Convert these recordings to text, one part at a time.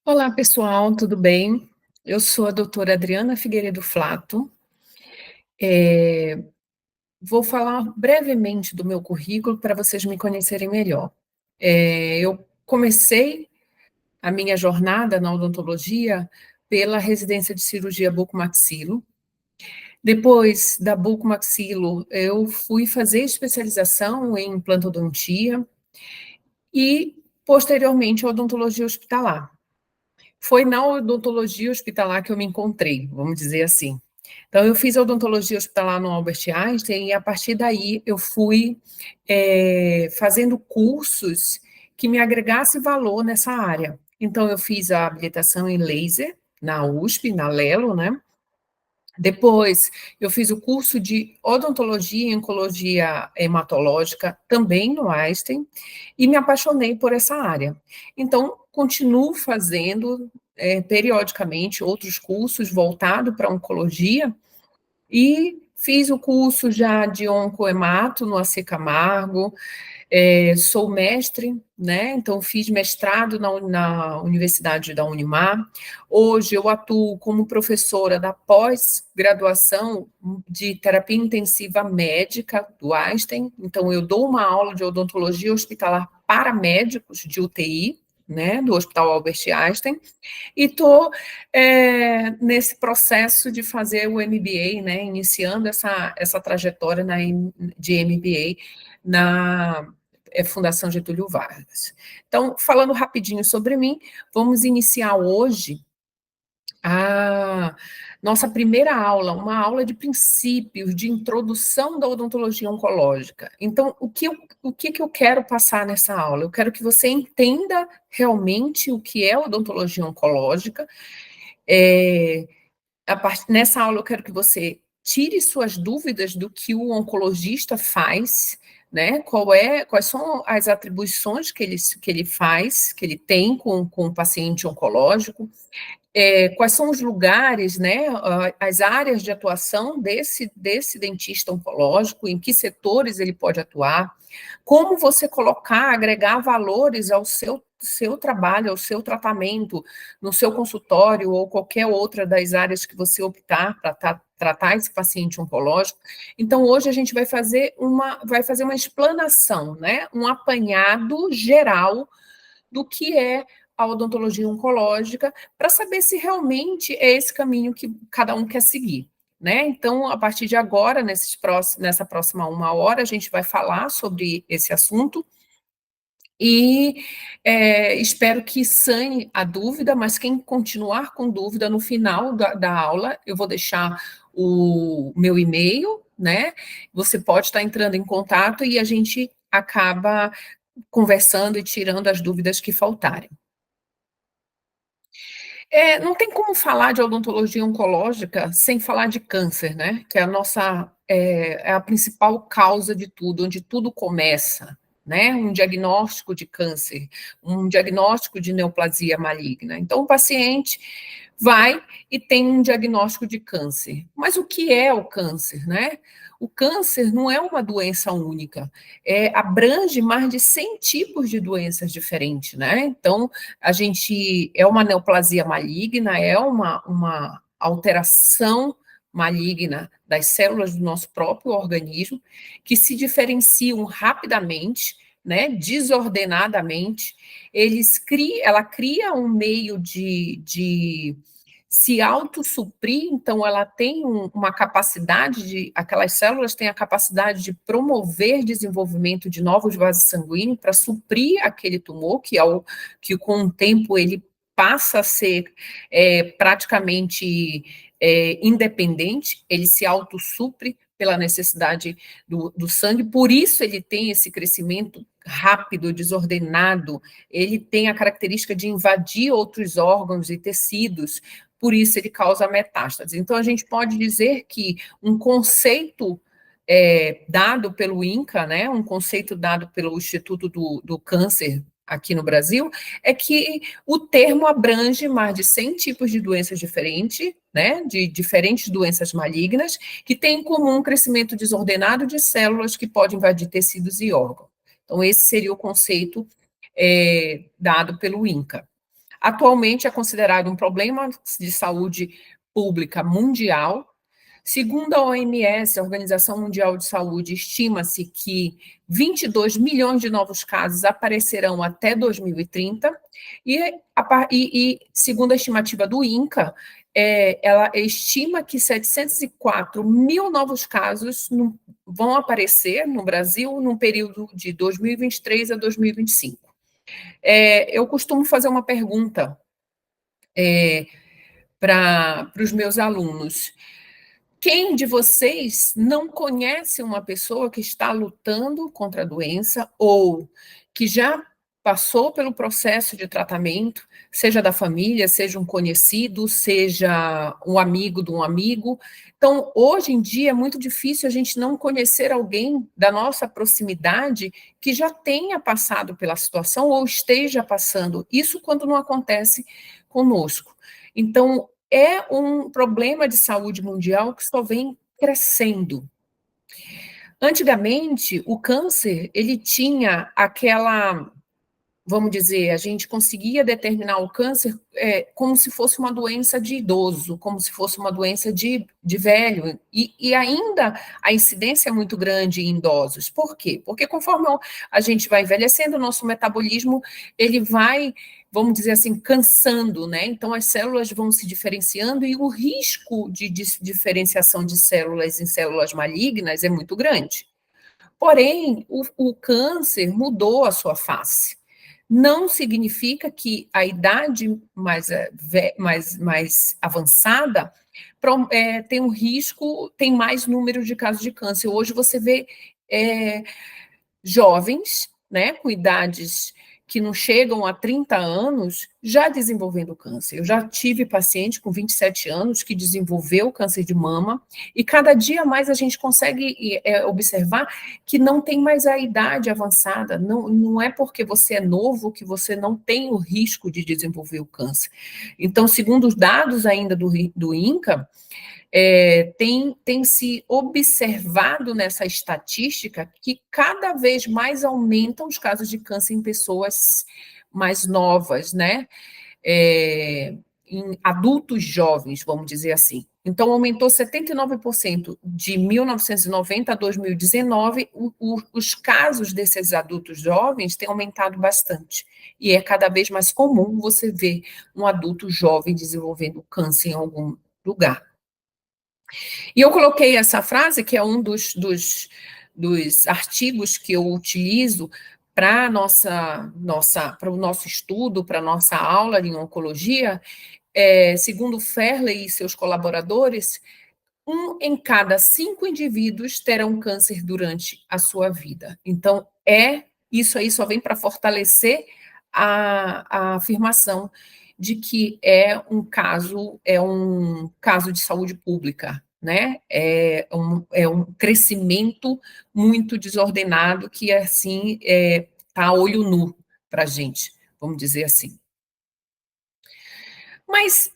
Olá, pessoal, tudo bem? Eu sou a doutora Adriana Figueiredo Flato. Vou falar brevemente do meu currículo para vocês me conhecerem melhor. Eu comecei a minha jornada na odontologia pela residência de cirurgia bucomaxilo. Depois da bucomaxilo, eu fui fazer especialização em implantodontia e, posteriormente, a odontologia hospitalar. Foi na odontologia hospitalar que eu me encontrei, vamos dizer assim. Então, eu fiz a odontologia hospitalar no Albert Einstein e, a partir daí, eu fui fazendo cursos que me agregassem valor nessa área. Então, eu fiz a habilitação em laser na USP, na Lelo, né? Depois, eu fiz o curso de odontologia e oncologia hematológica, também no Einstein, e me apaixonei por essa área. Então, continuo fazendo, periodicamente, outros cursos voltados para oncologia, e fiz o curso já de oncohemato no AC Camargo, sou mestre, né? Então fiz mestrado na Universidade da Unimar. Hoje eu atuo como professora da pós-graduação de terapia intensiva médica do Einstein. Então eu dou uma aula de odontologia hospitalar para médicos de UTI, né, do Hospital Albert Einstein, e estou nesse processo de fazer o MBA, né, iniciando essa trajetória de MBA na Fundação Getúlio Vargas. Então, falando rapidinho sobre mim, vamos iniciar hoje a nossa primeira aula, uma aula de princípios, de introdução da odontologia oncológica. Então, o que eu quero passar nessa aula? Eu quero que você entenda realmente o que é odontologia oncológica. Nessa aula, eu quero que você tire suas dúvidas do que o oncologista faz, né? Quais são as atribuições que ele faz, que ele tem com o paciente oncológico, quais são os lugares, né, as áreas de atuação desse dentista oncológico, em que setores ele pode atuar, como você colocar, agregar valores ao seu trabalho, ao seu tratamento, no seu consultório ou qualquer outra das áreas que você optar para tratar esse paciente oncológico. Então, hoje a gente vai fazer uma explanação, né, um apanhado geral do que é a odontologia oncológica, para saber se realmente é esse caminho que cada um quer seguir. Né? Então, a partir de agora, nessa próxima 1 hora, a gente vai falar sobre esse assunto e espero que sane a dúvida, mas quem continuar com dúvida no final da aula, eu vou deixar o meu e-mail, né? Você pode estar entrando em contato e a gente acaba conversando e tirando as dúvidas que faltarem. Não tem como falar de odontologia oncológica sem falar de câncer, né? Que é a principal causa de tudo, onde tudo começa, né? Um diagnóstico de câncer, um diagnóstico de neoplasia maligna. Então, o paciente vai e tem um diagnóstico de câncer. Mas o que é o câncer, né? O câncer não é uma doença única, abrange mais de 100 tipos de doenças diferentes, né? Então, é uma neoplasia maligna, é uma alteração maligna das células do nosso próprio organismo, que se diferenciam rapidamente, né, desordenadamente. Ela cria um meio de se autossuprir, então ela tem uma capacidade aquelas células têm a capacidade de promover desenvolvimento de novos vasos sanguíneos para suprir aquele tumor, que com o tempo ele passa a ser praticamente independente, ele se autossupre pela necessidade do sangue, por isso ele tem esse crescimento rápido, desordenado, ele tem a característica de invadir outros órgãos e tecidos, por isso ele causa metástases. Então, a gente pode dizer que um conceito dado pelo INCA, né, um conceito dado pelo Instituto do Câncer aqui no Brasil, é que o termo abrange mais de 100 tipos de doenças diferentes, né, de diferentes doenças malignas, que têm em comum um crescimento desordenado de células que podem invadir tecidos e órgãos. Então, esse seria o conceito dado pelo INCA. Atualmente é considerado um problema de saúde pública mundial. Segundo a OMS, a Organização Mundial de Saúde, estima-se que 22 milhões de novos casos aparecerão até 2030, e segundo a estimativa do INCA, ela estima que 704 mil novos casos vão aparecer no Brasil no período de 2023 a 2025. Eu costumo fazer uma pergunta para os meus alunos. Quem de vocês não conhece uma pessoa que está lutando contra a doença ou que já passou pelo processo de tratamento, seja da família, seja um conhecido, seja um amigo de um amigo? Então, hoje em dia, é muito difícil a gente não conhecer alguém da nossa proximidade que já tenha passado pela situação ou esteja passando. Isso quando não acontece conosco. Então, é um problema de saúde mundial que só vem crescendo. Antigamente, o câncer, ele tinha aquela, vamos dizer, a gente conseguia determinar o câncer como se fosse uma doença de idoso, como se fosse uma doença de velho, e ainda a incidência é muito grande em idosos. Por quê? Porque conforme a gente vai envelhecendo, o nosso metabolismo, ele vai, vamos dizer assim, cansando, né? Então as células vão se diferenciando e o risco de diferenciação de células em células malignas é muito grande. Porém, o câncer mudou a sua face. Não significa que a idade mais avançada tem um risco, tem mais número de casos de câncer. Hoje você vê jovens, né, com idades que não chegam a 30 anos, já desenvolvendo câncer. Eu já tive paciente com 27 anos que desenvolveu câncer de mama, e cada dia mais a gente consegue observar que não tem mais a idade avançada, não é porque você é novo que você não tem o risco de desenvolver o câncer. Então, segundo os dados ainda do INCA, tem se observado nessa estatística que cada vez mais aumentam os casos de câncer em pessoas mais novas, né? Em adultos jovens, vamos dizer assim. Então, aumentou 79% de 1990 a 2019, os casos desses adultos jovens têm aumentado bastante. E é cada vez mais comum você ver um adulto jovem desenvolvendo câncer em algum lugar. E eu coloquei essa frase, que é um dos artigos que eu utilizo para o nosso estudo, para a nossa aula em oncologia. Segundo Ferley e seus colaboradores, 1 em cada 5 indivíduos terão câncer durante a sua vida. Então, isso aí só vem para fortalecer a afirmação de que é um caso de saúde pública, né? É um crescimento muito desordenado que, assim, está a olho nu para a gente, vamos dizer assim. Mas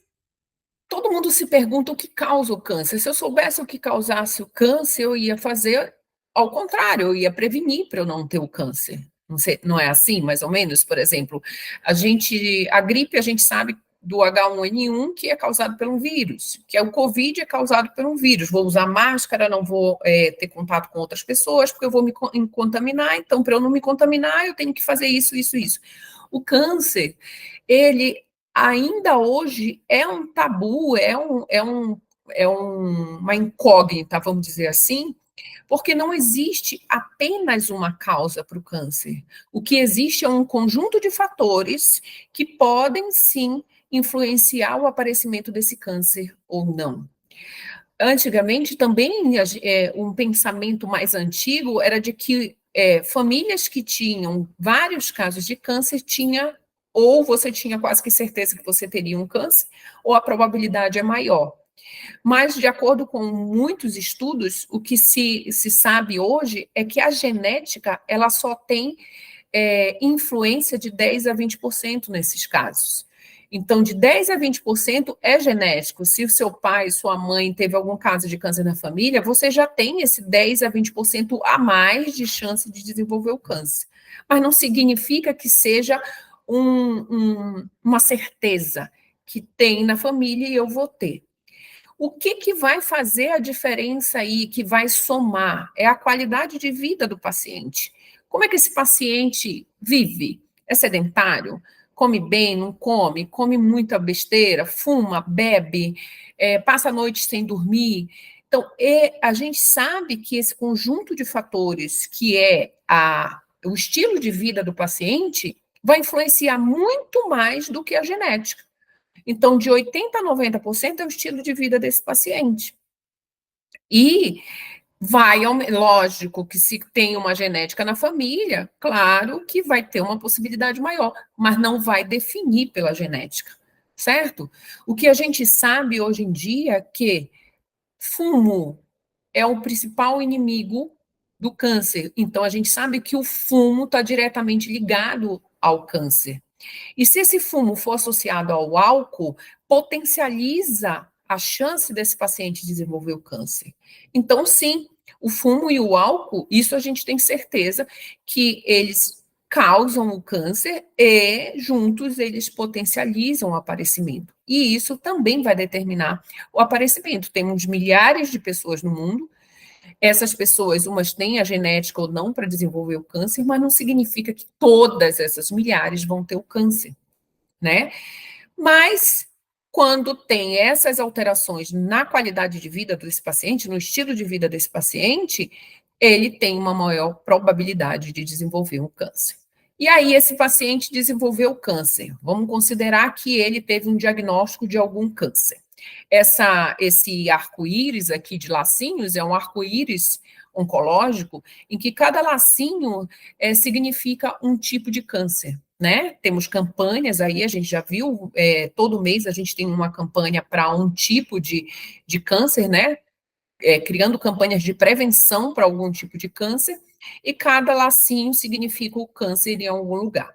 todo mundo se pergunta o que causa o câncer. Se eu soubesse o que causasse o câncer, eu ia fazer ao contrário, eu ia prevenir para eu não ter o câncer. Não é assim, mais ou menos? Por exemplo, a gripe, a gente sabe do H1N1, que é causado por um vírus, que o Covid é causado por um vírus. Vou usar máscara, não vou ter contato com outras pessoas, porque eu vou me contaminar. Então, para eu não me contaminar, eu tenho que fazer isso, isso, isso. O câncer, ele ainda hoje é um tabu, uma incógnita, vamos dizer assim, porque não existe apenas uma causa para o câncer. O que existe é um conjunto de fatores que podem, sim, influenciar o aparecimento desse câncer ou não. Antigamente, também, um pensamento mais antigo era de que famílias que tinham vários casos de câncer ou você tinha quase que certeza que você teria um câncer, ou a probabilidade é maior. Mas, de acordo com muitos estudos, o que se sabe hoje é que a genética ela só tem influência de 10% a 20% nesses casos. Então, de 10% a 20% é genético. Se o seu pai, sua mãe teve algum caso de câncer na família, você já tem esse 10% a 20% a mais de chance de desenvolver o câncer. Mas não significa que seja uma certeza que tem na família e eu vou ter. O que vai fazer a diferença aí, que vai somar? É a qualidade de vida do paciente. Como é que esse paciente vive? É sedentário? Come bem, não come? Come muita besteira? Fuma, bebe? Passa a noite sem dormir? Então, a gente sabe que esse conjunto de fatores, que é o estilo de vida do paciente, vai influenciar muito mais do que a genética. Então, de 80% a 90% é o estilo de vida desse paciente. E lógico que se tem uma genética na família, claro que vai ter uma possibilidade maior, mas não vai definir pela genética, certo? O que a gente sabe hoje em dia é que fumo é o principal inimigo do câncer. Então, a gente sabe que o fumo está diretamente ligado ao câncer. E se esse fumo for associado ao álcool, potencializa a chance desse paciente desenvolver o câncer. Então, sim, o fumo e o álcool, isso a gente tem certeza que eles causam o câncer e juntos eles potencializam o aparecimento. E isso também vai determinar o aparecimento. Temos milhares de pessoas no mundo. Essas pessoas, umas têm a genética ou não para desenvolver o câncer, mas não significa que todas essas milhares vão ter o câncer, né? Mas quando tem essas alterações na qualidade de vida desse paciente, no estilo de vida desse paciente, ele tem uma maior probabilidade de desenvolver um câncer. E aí, esse paciente desenvolveu câncer. Vamos considerar que ele teve um diagnóstico de algum câncer. Esse arco-íris aqui de lacinhos é um arco-íris oncológico, em que cada lacinho significa um tipo de câncer, né? Temos campanhas aí, a gente já viu, todo mês a gente tem uma campanha para um tipo de câncer, né? Criando campanhas de prevenção para algum tipo de câncer, e cada lacinho significa o câncer em algum lugar,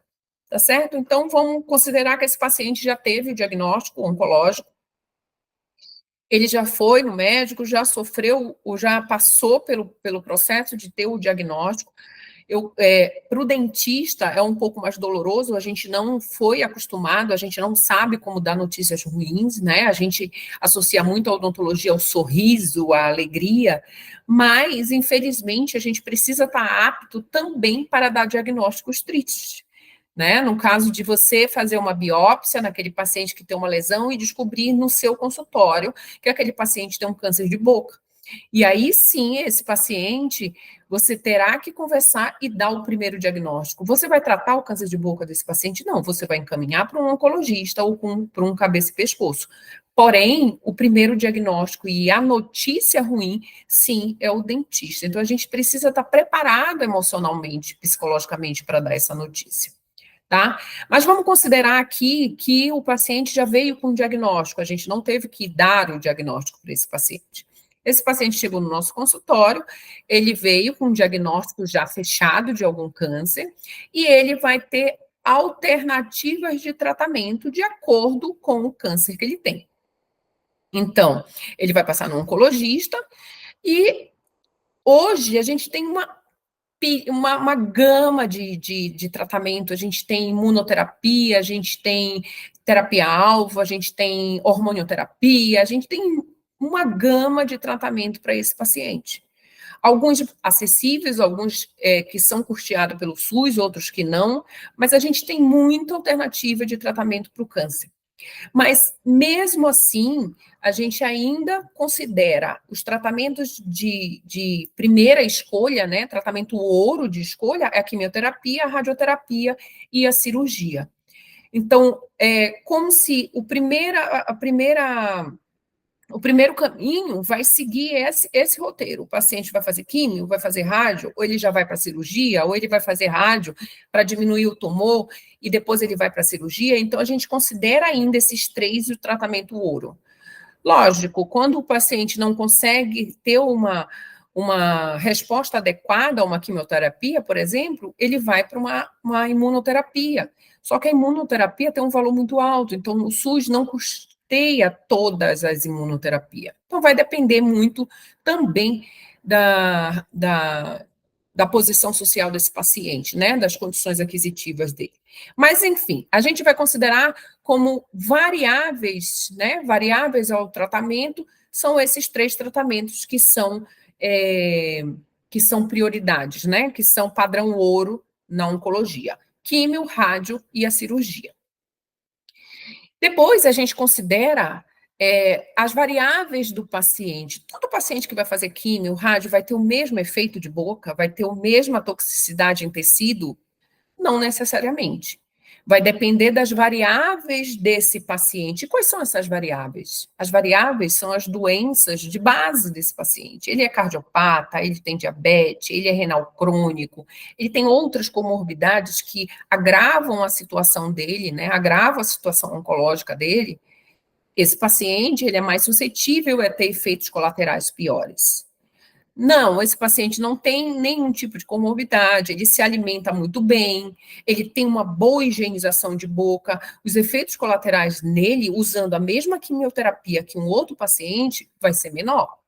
tá certo? Então, vamos considerar que esse paciente já teve o diagnóstico oncológico, ele já foi no médico, já sofreu, ou já passou pelo processo de ter o diagnóstico. Para o dentista é um pouco mais doloroso, a gente não foi acostumado, a gente não sabe como dar notícias ruins, né? A gente associa muito a odontologia ao sorriso, à alegria, mas, infelizmente, a gente precisa estar apto também para dar diagnósticos tristes, né? No caso de você fazer uma biópsia naquele paciente que tem uma lesão e descobrir no seu consultório que aquele paciente tem um câncer de boca. E aí sim, esse paciente, você terá que conversar e dar o primeiro diagnóstico. Você vai tratar o câncer de boca desse paciente? Não, você vai encaminhar para um oncologista ou para um cabeça e pescoço. Porém, o primeiro diagnóstico e a notícia ruim, sim, é o dentista. Então, a gente precisa estar preparado emocionalmente, psicologicamente, para dar essa notícia. Tá? Mas vamos considerar aqui que o paciente já veio com o diagnóstico, a gente não teve que dar o diagnóstico para esse paciente. Esse paciente chegou no nosso consultório, ele veio com um diagnóstico já fechado de algum câncer, e ele vai ter alternativas de tratamento de acordo com o câncer que ele tem. Então, ele vai passar no oncologista, e hoje a gente tem uma gama de tratamento, a gente tem imunoterapia, a gente tem terapia-alvo, a gente tem hormonioterapia, a gente tem uma gama de tratamento para esse paciente. Alguns acessíveis, alguns que são custeados pelo SUS, outros que não, mas a gente tem muita alternativa de tratamento para o câncer. Mas, mesmo assim, a gente ainda considera os tratamentos de primeira escolha, né? Tratamento ouro de escolha, é a quimioterapia, a radioterapia e a cirurgia. Então, é como se o primeiro caminho vai seguir esse roteiro. O paciente vai fazer químio, vai fazer rádio, ou ele já vai para a cirurgia, ou ele vai fazer rádio para diminuir o tumor, e depois ele vai para a cirurgia. Então, a gente considera ainda esses três o tratamento ouro. Lógico, quando o paciente não consegue ter uma resposta adequada a uma quimioterapia, por exemplo, ele vai para uma imunoterapia. Só que a imunoterapia tem um valor muito alto, então o SUS não custeia todas as imunoterapias. Então vai depender muito também da posição social desse paciente, né, das condições aquisitivas dele. Mas, enfim, a gente vai considerar como variáveis, né, variáveis ao tratamento, são esses 3 tratamentos que são prioridades, né, que são padrão ouro na oncologia: químio, rádio e a cirurgia. Depois a gente considera as variáveis do paciente. Todo paciente que vai fazer químio, rádio, vai ter o mesmo efeito de boca, vai ter a mesma toxicidade em tecido? Não necessariamente. Vai depender das variáveis desse paciente. E quais são essas variáveis? As variáveis são as doenças de base desse paciente. Ele é cardiopata, ele tem diabetes, ele é renal crônico, ele tem outras comorbidades que agravam a situação dele, né? Agravam a situação oncológica dele. Esse paciente, ele é mais suscetível a ter efeitos colaterais piores. Não, esse paciente não tem nenhum tipo de comorbidade, ele se alimenta muito bem, ele tem uma boa higienização de boca, os efeitos colaterais nele, usando a mesma quimioterapia que um outro paciente, vai ser menor.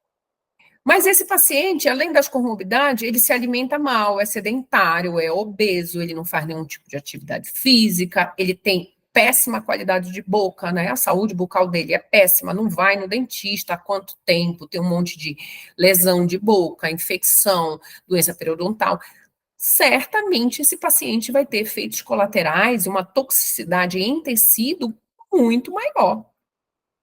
Mas esse paciente, além das comorbidades, ele se alimenta mal, é sedentário, é obeso, ele não faz nenhum tipo de atividade física, ele tem péssima qualidade de boca, né? A saúde bucal dele é péssima, não vai no dentista há quanto tempo, tem um monte de lesão de boca, infecção, doença periodontal. Certamente esse paciente vai ter efeitos colaterais, uma toxicidade em tecido muito maior,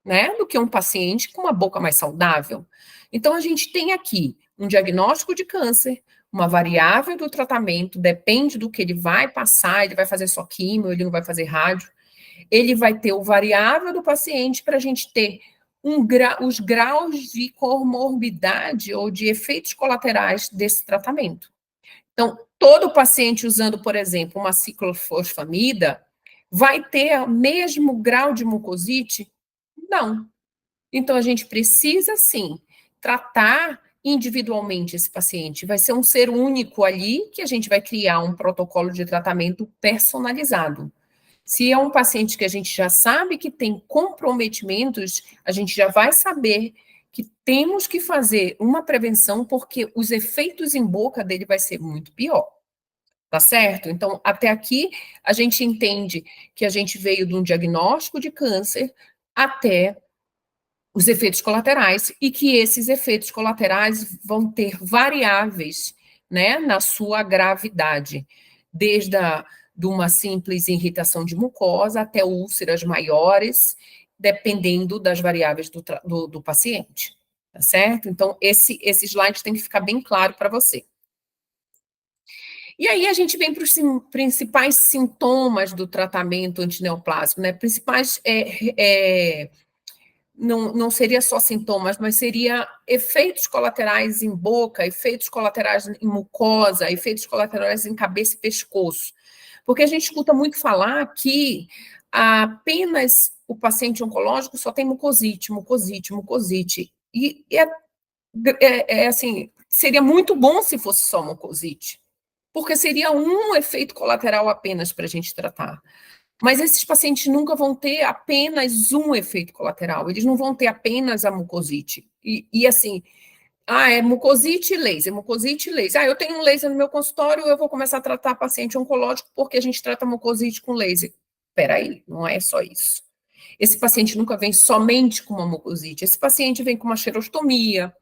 né, do que um paciente com uma boca mais saudável. Então, a gente tem aqui um diagnóstico de câncer, uma variável do tratamento, depende do que ele vai passar, ele vai fazer só químio, ele não vai fazer rádio, ele vai ter o variável do paciente para a gente ter os graus de comorbidade ou de efeitos colaterais desse tratamento. Então, todo paciente usando, por exemplo, uma ciclofosfamida vai ter o mesmo grau de mucosite? Não. Então, a gente precisa, sim, tratar individualmente esse paciente. Vai ser um ser único ali que a gente vai criar um protocolo de tratamento personalizado. Se é um paciente que a gente já sabe que tem comprometimentos, a gente já vai saber que temos que fazer uma prevenção, porque os efeitos em boca dele vai ser muito pior. Tá certo? Então, até aqui, a gente entende que a gente veio de um diagnóstico de câncer até os efeitos colaterais, e que esses efeitos colaterais vão ter variáveis, né, na sua gravidade, desde de uma simples irritação de mucosa até úlceras maiores, dependendo das variáveis do paciente, tá certo? Então, esse slide tem que ficar bem claro para você. E aí a gente vem para os principais sintomas do tratamento antineoplásico, né? Principais não seria só sintomas, mas seria efeitos colaterais em boca, efeitos colaterais em mucosa, efeitos colaterais em cabeça e pescoço. Porque a gente escuta muito falar que apenas o paciente oncológico só tem mucosite, mucosite, mucosite. E assim, seria muito bom se fosse só mucosite, porque seria um efeito colateral apenas para a gente tratar. Mas esses pacientes nunca vão ter apenas um efeito colateral, eles não vão ter apenas a mucosite. E assim, é mucosite e laser, mucosite e laser. Eu tenho um laser no meu consultório, eu vou começar a tratar paciente oncológico porque a gente trata mucosite com laser. Espera aí, não é só isso. Esse paciente nunca vem somente com uma mucosite, esse paciente vem com uma xerostomia,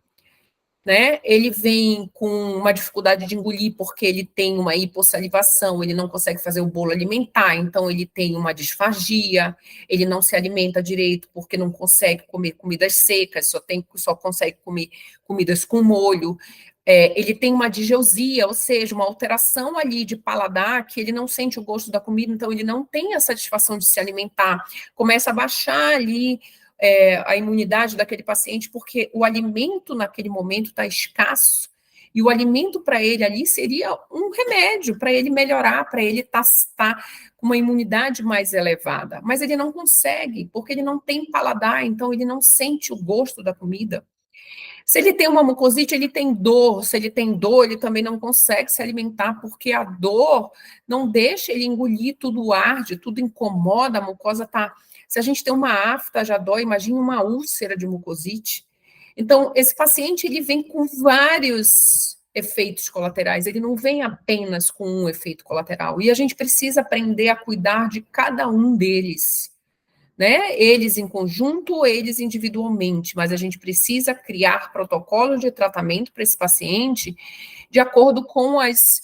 né? Ele vem com uma dificuldade de engolir porque ele tem uma hipossalivação, ele não consegue fazer o bolo alimentar, então ele tem uma disfagia, ele não se alimenta direito porque não consegue comer comidas secas, só consegue comer comidas com molho. Ele tem uma digeusia, ou seja, uma alteração ali de paladar, que ele não sente o gosto da comida, então ele não tem a satisfação de se alimentar, começa a baixar ali a imunidade daquele paciente, porque o alimento naquele momento está escasso, e o alimento para ele ali seria um remédio para ele melhorar, para ele estar com uma imunidade mais elevada. Mas ele não consegue, porque ele não tem paladar, então ele não sente o gosto da comida. Se ele tem uma mucosite, ele tem dor. Se ele tem dor, ele também não consegue se alimentar, porque a dor não deixa ele engolir, tudo arde, tudo incomoda, a mucosa está... Se a gente tem uma afta, já dói, imagine uma úlcera de mucosite. Então, esse paciente, ele vem com vários efeitos colaterais, ele não vem apenas com um efeito colateral. E a gente precisa aprender a cuidar de cada um deles, né? Eles em conjunto, eles individualmente, mas a gente precisa criar protocolos de tratamento para esse paciente de acordo com as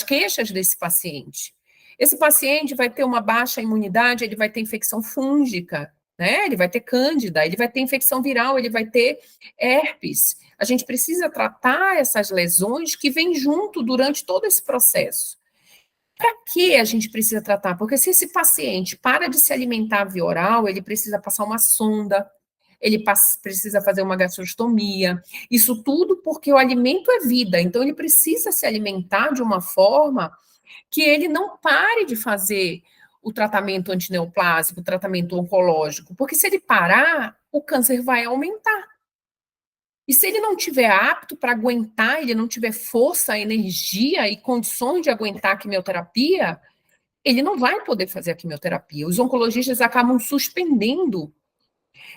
queixas desse paciente. Esse paciente vai ter uma baixa imunidade, ele vai ter infecção fúngica, né? Ele vai ter cândida, ele vai ter infecção viral, ele vai ter herpes. A gente precisa tratar essas lesões que vêm junto durante todo esse processo. Para que a gente precisa tratar? Porque se esse paciente para de se alimentar via oral, ele precisa passar uma sonda, ele precisa fazer uma gastrostomia. Isso tudo porque o alimento é vida, então ele precisa se alimentar de uma forma que ele não pare de fazer o tratamento antineoplásico, o tratamento oncológico, porque se ele parar, o câncer vai aumentar. E se ele não tiver apto para aguentar, ele não tiver força, energia e condições de aguentar a quimioterapia, ele não vai poder fazer a quimioterapia. Os oncologistas acabam suspendendo.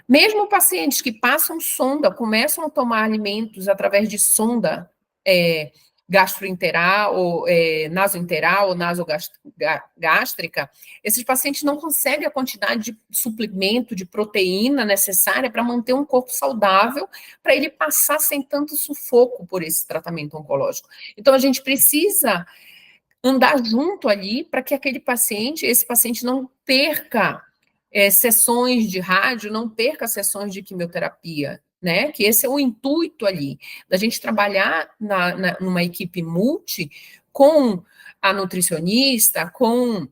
Mesmo pacientes que passam sonda, começam a tomar alimentos através de sonda gastroenteral, ou nasoenteral, ou nasogástrica, esses pacientes não conseguem a quantidade de suplemento, de proteína necessária para manter um corpo saudável, para ele passar sem tanto sufoco por esse tratamento oncológico. Então, a gente precisa andar junto ali para que esse paciente não perca sessões de rádio, não perca sessões de quimioterapia, né? Que esse é o intuito ali, da gente trabalhar numa equipe multi com a nutricionista, com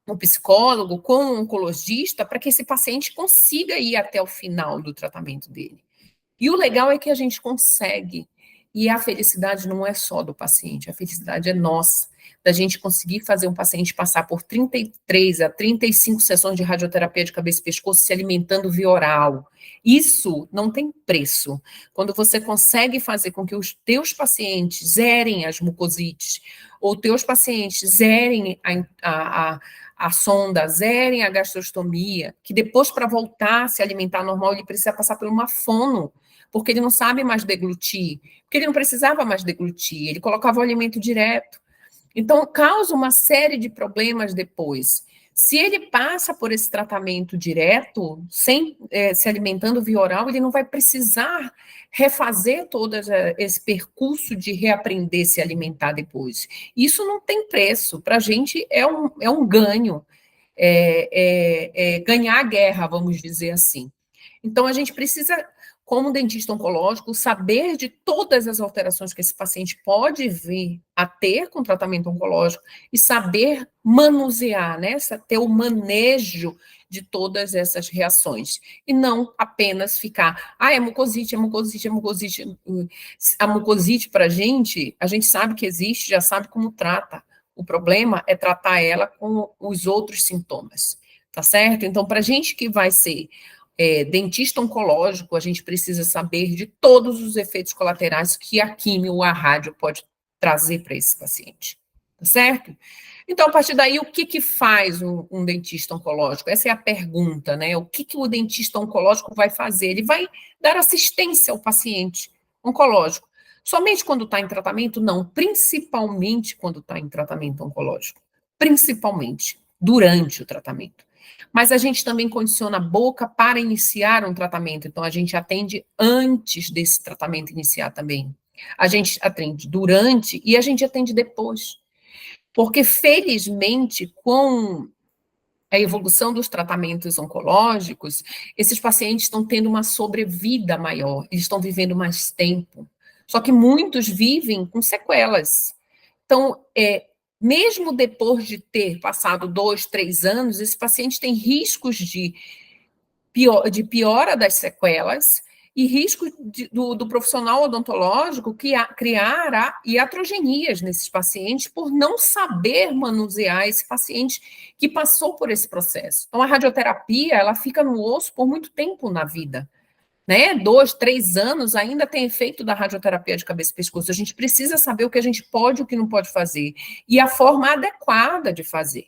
o psicólogo, com o oncologista, para que esse paciente consiga ir até o final do tratamento dele. E o legal é que a gente consegue, e a felicidade não é só do paciente, a felicidade é nossa, da gente conseguir fazer um paciente passar por 33 a 35 sessões de radioterapia de cabeça e pescoço se alimentando via oral. Isso não tem preço. Quando você consegue fazer com que os teus pacientes zerem as mucosites, ou teus pacientes zerem a sonda, zerem a gastrostomia, que depois, para voltar a se alimentar normal, ele precisa passar por uma fono, porque ele não sabe mais deglutir, porque ele não precisava mais deglutir, ele colocava o alimento direto. Então, causa uma série de problemas depois. Se ele passa por esse tratamento direto, sem se alimentando via oral, ele não vai precisar refazer todo esse percurso de reaprender a se alimentar depois. Isso não tem preço. Para a gente é um ganho, ganhar a guerra, vamos dizer assim. Então, a gente precisa, como dentista oncológico, saber de todas as alterações que esse paciente pode vir a ter com tratamento oncológico e saber manusear, né? Ter o manejo de todas essas reações. E não apenas ficar, é mucosite, é mucosite, é mucosite. A mucosite, para a gente sabe que existe, já sabe como trata. O problema é tratar ela com os outros sintomas, tá certo? Então, para a gente que vai ser dentista oncológico, a gente precisa saber de todos os efeitos colaterais que a quimio ou a rádio pode trazer para esse paciente, tá certo? Então, a partir daí, o que faz um dentista oncológico? Essa é a pergunta, né? O que o dentista oncológico vai fazer? Ele vai dar assistência ao paciente oncológico. Somente quando está em tratamento? Não, principalmente quando está em tratamento oncológico. Principalmente durante o tratamento. Mas a gente também condiciona a boca para iniciar um tratamento, então a gente atende antes desse tratamento iniciar também. A gente atende durante e a gente atende depois. Porque, felizmente, com a evolução dos tratamentos oncológicos, esses pacientes estão tendo uma sobrevida maior, eles estão vivendo mais tempo. Só que muitos vivem com sequelas. Então, mesmo depois de ter passado 2, 3 anos, esse paciente tem riscos de piora das sequelas e risco do profissional odontológico criar iatrogenias nesses pacientes por não saber manusear esse paciente que passou por esse processo. Então, a radioterapia, ela fica no osso por muito tempo na vida, né? 2, 3 anos ainda tem efeito da radioterapia de cabeça e pescoço. A gente precisa saber o que a gente pode e o que não pode fazer e a forma adequada de fazer.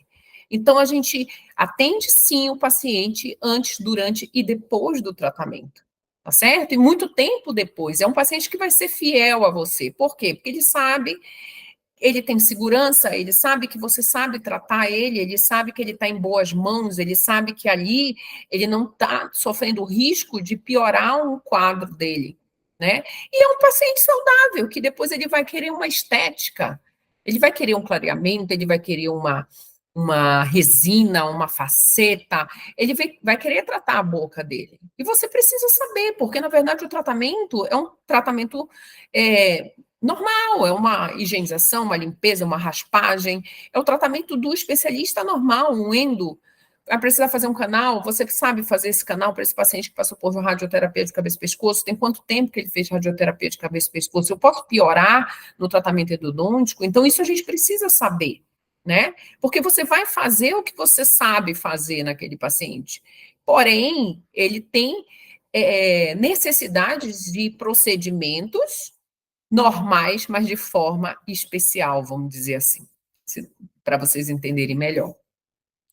Então, a gente atende sim o paciente antes, durante e depois do tratamento, tá certo? E muito tempo depois. É um paciente que vai ser fiel a você. Por quê? Porque ele sabe, ele tem segurança, ele sabe que você sabe tratar ele sabe que ele está em boas mãos, ele sabe que ali ele não está sofrendo o risco de piorar um quadro dele, né? E é um paciente saudável, que depois ele vai querer uma estética, ele vai querer um clareamento, ele vai querer uma resina, uma faceta, ele vai querer tratar a boca dele. E você precisa saber, porque, na verdade, o tratamento é um tratamento normal, é uma higienização, uma limpeza, uma raspagem, é o tratamento do especialista normal, um endo. Vai precisar fazer um canal, você sabe fazer esse canal para esse paciente que passou por radioterapia de cabeça e pescoço, tem quanto tempo que ele fez radioterapia de cabeça e pescoço? Eu posso piorar no tratamento endodôntico? Então, isso a gente precisa saber, né? Porque você vai fazer o que você sabe fazer naquele paciente. Porém, ele tem necessidades de procedimentos normais, mas de forma especial, vamos dizer assim, para vocês entenderem melhor.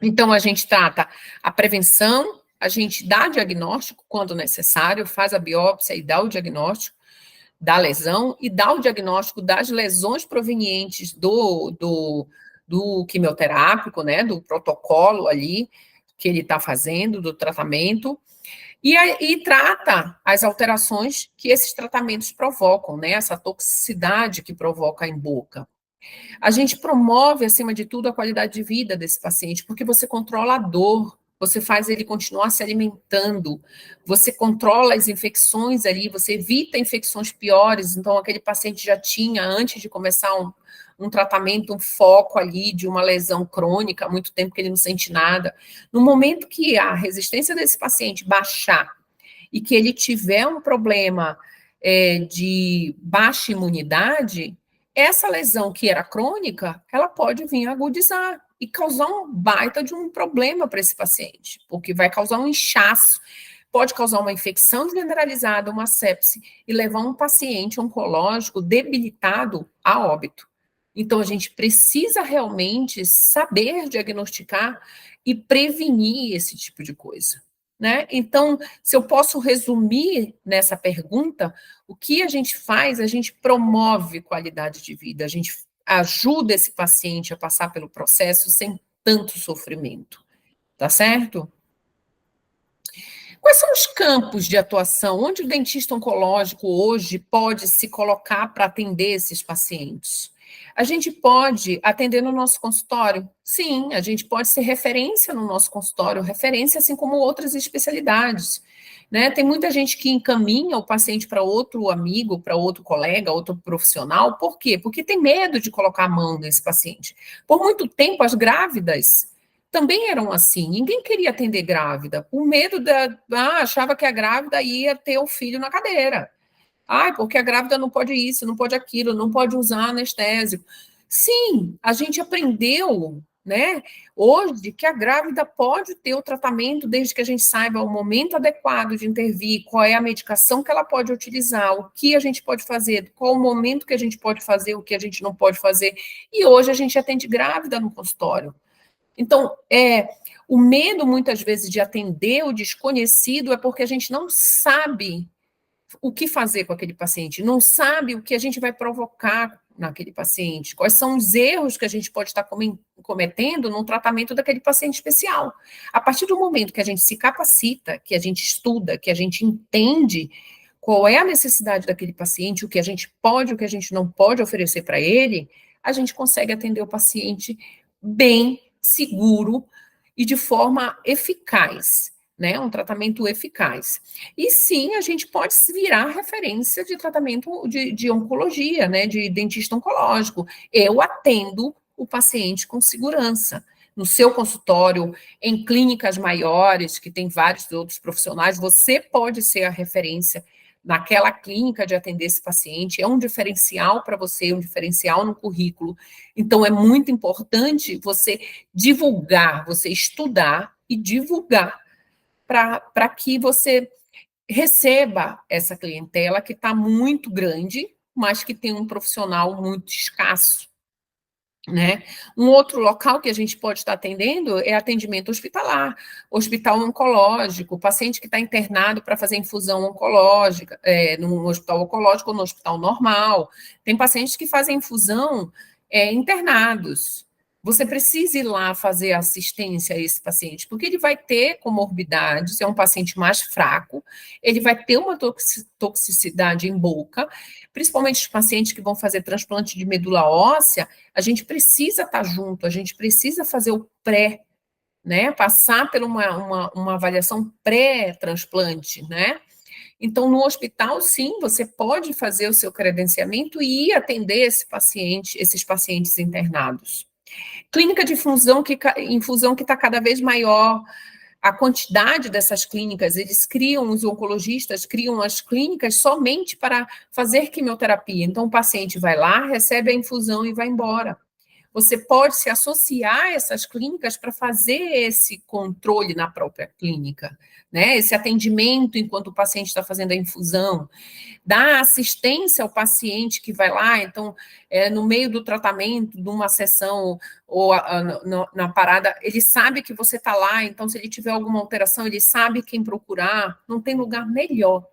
Então, a gente trata a prevenção, a gente dá diagnóstico quando necessário, faz a biópsia e dá o diagnóstico da lesão e dá o diagnóstico das lesões provenientes do quimioterápico, né, do protocolo ali que ele está fazendo, do tratamento, e trata as alterações que esses tratamentos provocam, né, essa toxicidade que provoca em boca. A gente promove, acima de tudo, a qualidade de vida desse paciente, porque você controla a dor, você faz ele continuar se alimentando, você controla as infecções ali, você evita infecções piores. Então, aquele paciente já tinha, antes de começar um tratamento, um foco ali de uma lesão crônica, há muito tempo que ele não sente nada. No momento que a resistência desse paciente baixar e que ele tiver um problema de baixa imunidade, essa lesão que era crônica, ela pode vir agudizar e causar um baita de um problema para esse paciente, porque vai causar um inchaço, pode causar uma infecção generalizada, uma sepse, e levar um paciente oncológico debilitado a óbito. Então, a gente precisa realmente saber diagnosticar e prevenir esse tipo de coisa, né? Então, se eu posso resumir nessa pergunta, o que a gente faz? A gente promove qualidade de vida, a gente ajuda esse paciente a passar pelo processo sem tanto sofrimento, tá certo? Quais são os campos de atuação? Onde o dentista oncológico hoje pode se colocar para atender esses pacientes? A gente pode atender no nosso consultório? Sim, a gente pode ser referência no nosso consultório, referência assim como outras especialidades. Né? Tem muita gente que encaminha o paciente para outro amigo, para outro colega, outro profissional. Por quê? Porque tem medo de colocar a mão nesse paciente. Por muito tempo, as grávidas também eram assim. Ninguém queria atender grávida, por medo achava que a grávida ia ter o filho na cadeira. Porque a grávida não pode isso, não pode aquilo, não pode usar anestésico. Sim, a gente aprendeu, né, hoje, que a grávida pode ter o tratamento desde que a gente saiba o momento adequado de intervir, qual é a medicação que ela pode utilizar, o que a gente pode fazer, qual o momento que a gente pode fazer, o que a gente não pode fazer. E hoje a gente atende grávida no consultório. Então, o medo, muitas vezes, de atender o desconhecido é porque a gente não sabe o que fazer com aquele paciente, não sabe o que a gente vai provocar naquele paciente, quais são os erros que a gente pode estar cometendo no tratamento daquele paciente especial. A partir do momento que a gente se capacita, que a gente estuda, que a gente entende qual é a necessidade daquele paciente, o que a gente pode, o que a gente não pode oferecer para ele, a gente consegue atender o paciente bem, seguro e de forma eficaz, né? Um tratamento eficaz. E sim, a gente pode se virar referência de tratamento de oncologia, né? De dentista oncológico. Eu atendo o paciente com segurança. No seu consultório, em clínicas maiores, que tem vários outros profissionais, você pode ser a referência naquela clínica de atender esse paciente, é um diferencial para você, um diferencial no currículo. Então, é muito importante você divulgar, você estudar e divulgar para que você receba essa clientela que está muito grande, mas que tem um profissional muito escasso. né? Um outro local que a gente pode estar atendendo é atendimento hospitalar, hospital oncológico, paciente que está internado para fazer infusão oncológica, no hospital oncológico ou no hospital normal. Tem pacientes que fazem infusão internados. Você precisa ir lá fazer assistência a esse paciente, porque ele vai ter comorbidades, é um paciente mais fraco, ele vai ter uma toxicidade em boca, principalmente os pacientes que vão fazer transplante de medula óssea, a gente precisa estar junto, a gente precisa fazer o pré, né? Passar por uma avaliação pré-transplante, né? Então, no hospital, sim, você pode fazer o seu credenciamento e ir atender esses pacientes internados. Clínica de infusão que está cada vez maior, a quantidade dessas clínicas, os oncologistas criam as clínicas somente para fazer quimioterapia. Então, o paciente vai lá, recebe a infusão e vai embora. Você pode se associar a essas clínicas para fazer esse controle na própria clínica, né? Esse atendimento enquanto o paciente está fazendo a infusão, dar assistência ao paciente que vai lá, então, no meio do tratamento, de uma sessão ou na parada, ele sabe que você está lá, então, se ele tiver alguma alteração, ele sabe quem procurar, não tem lugar melhor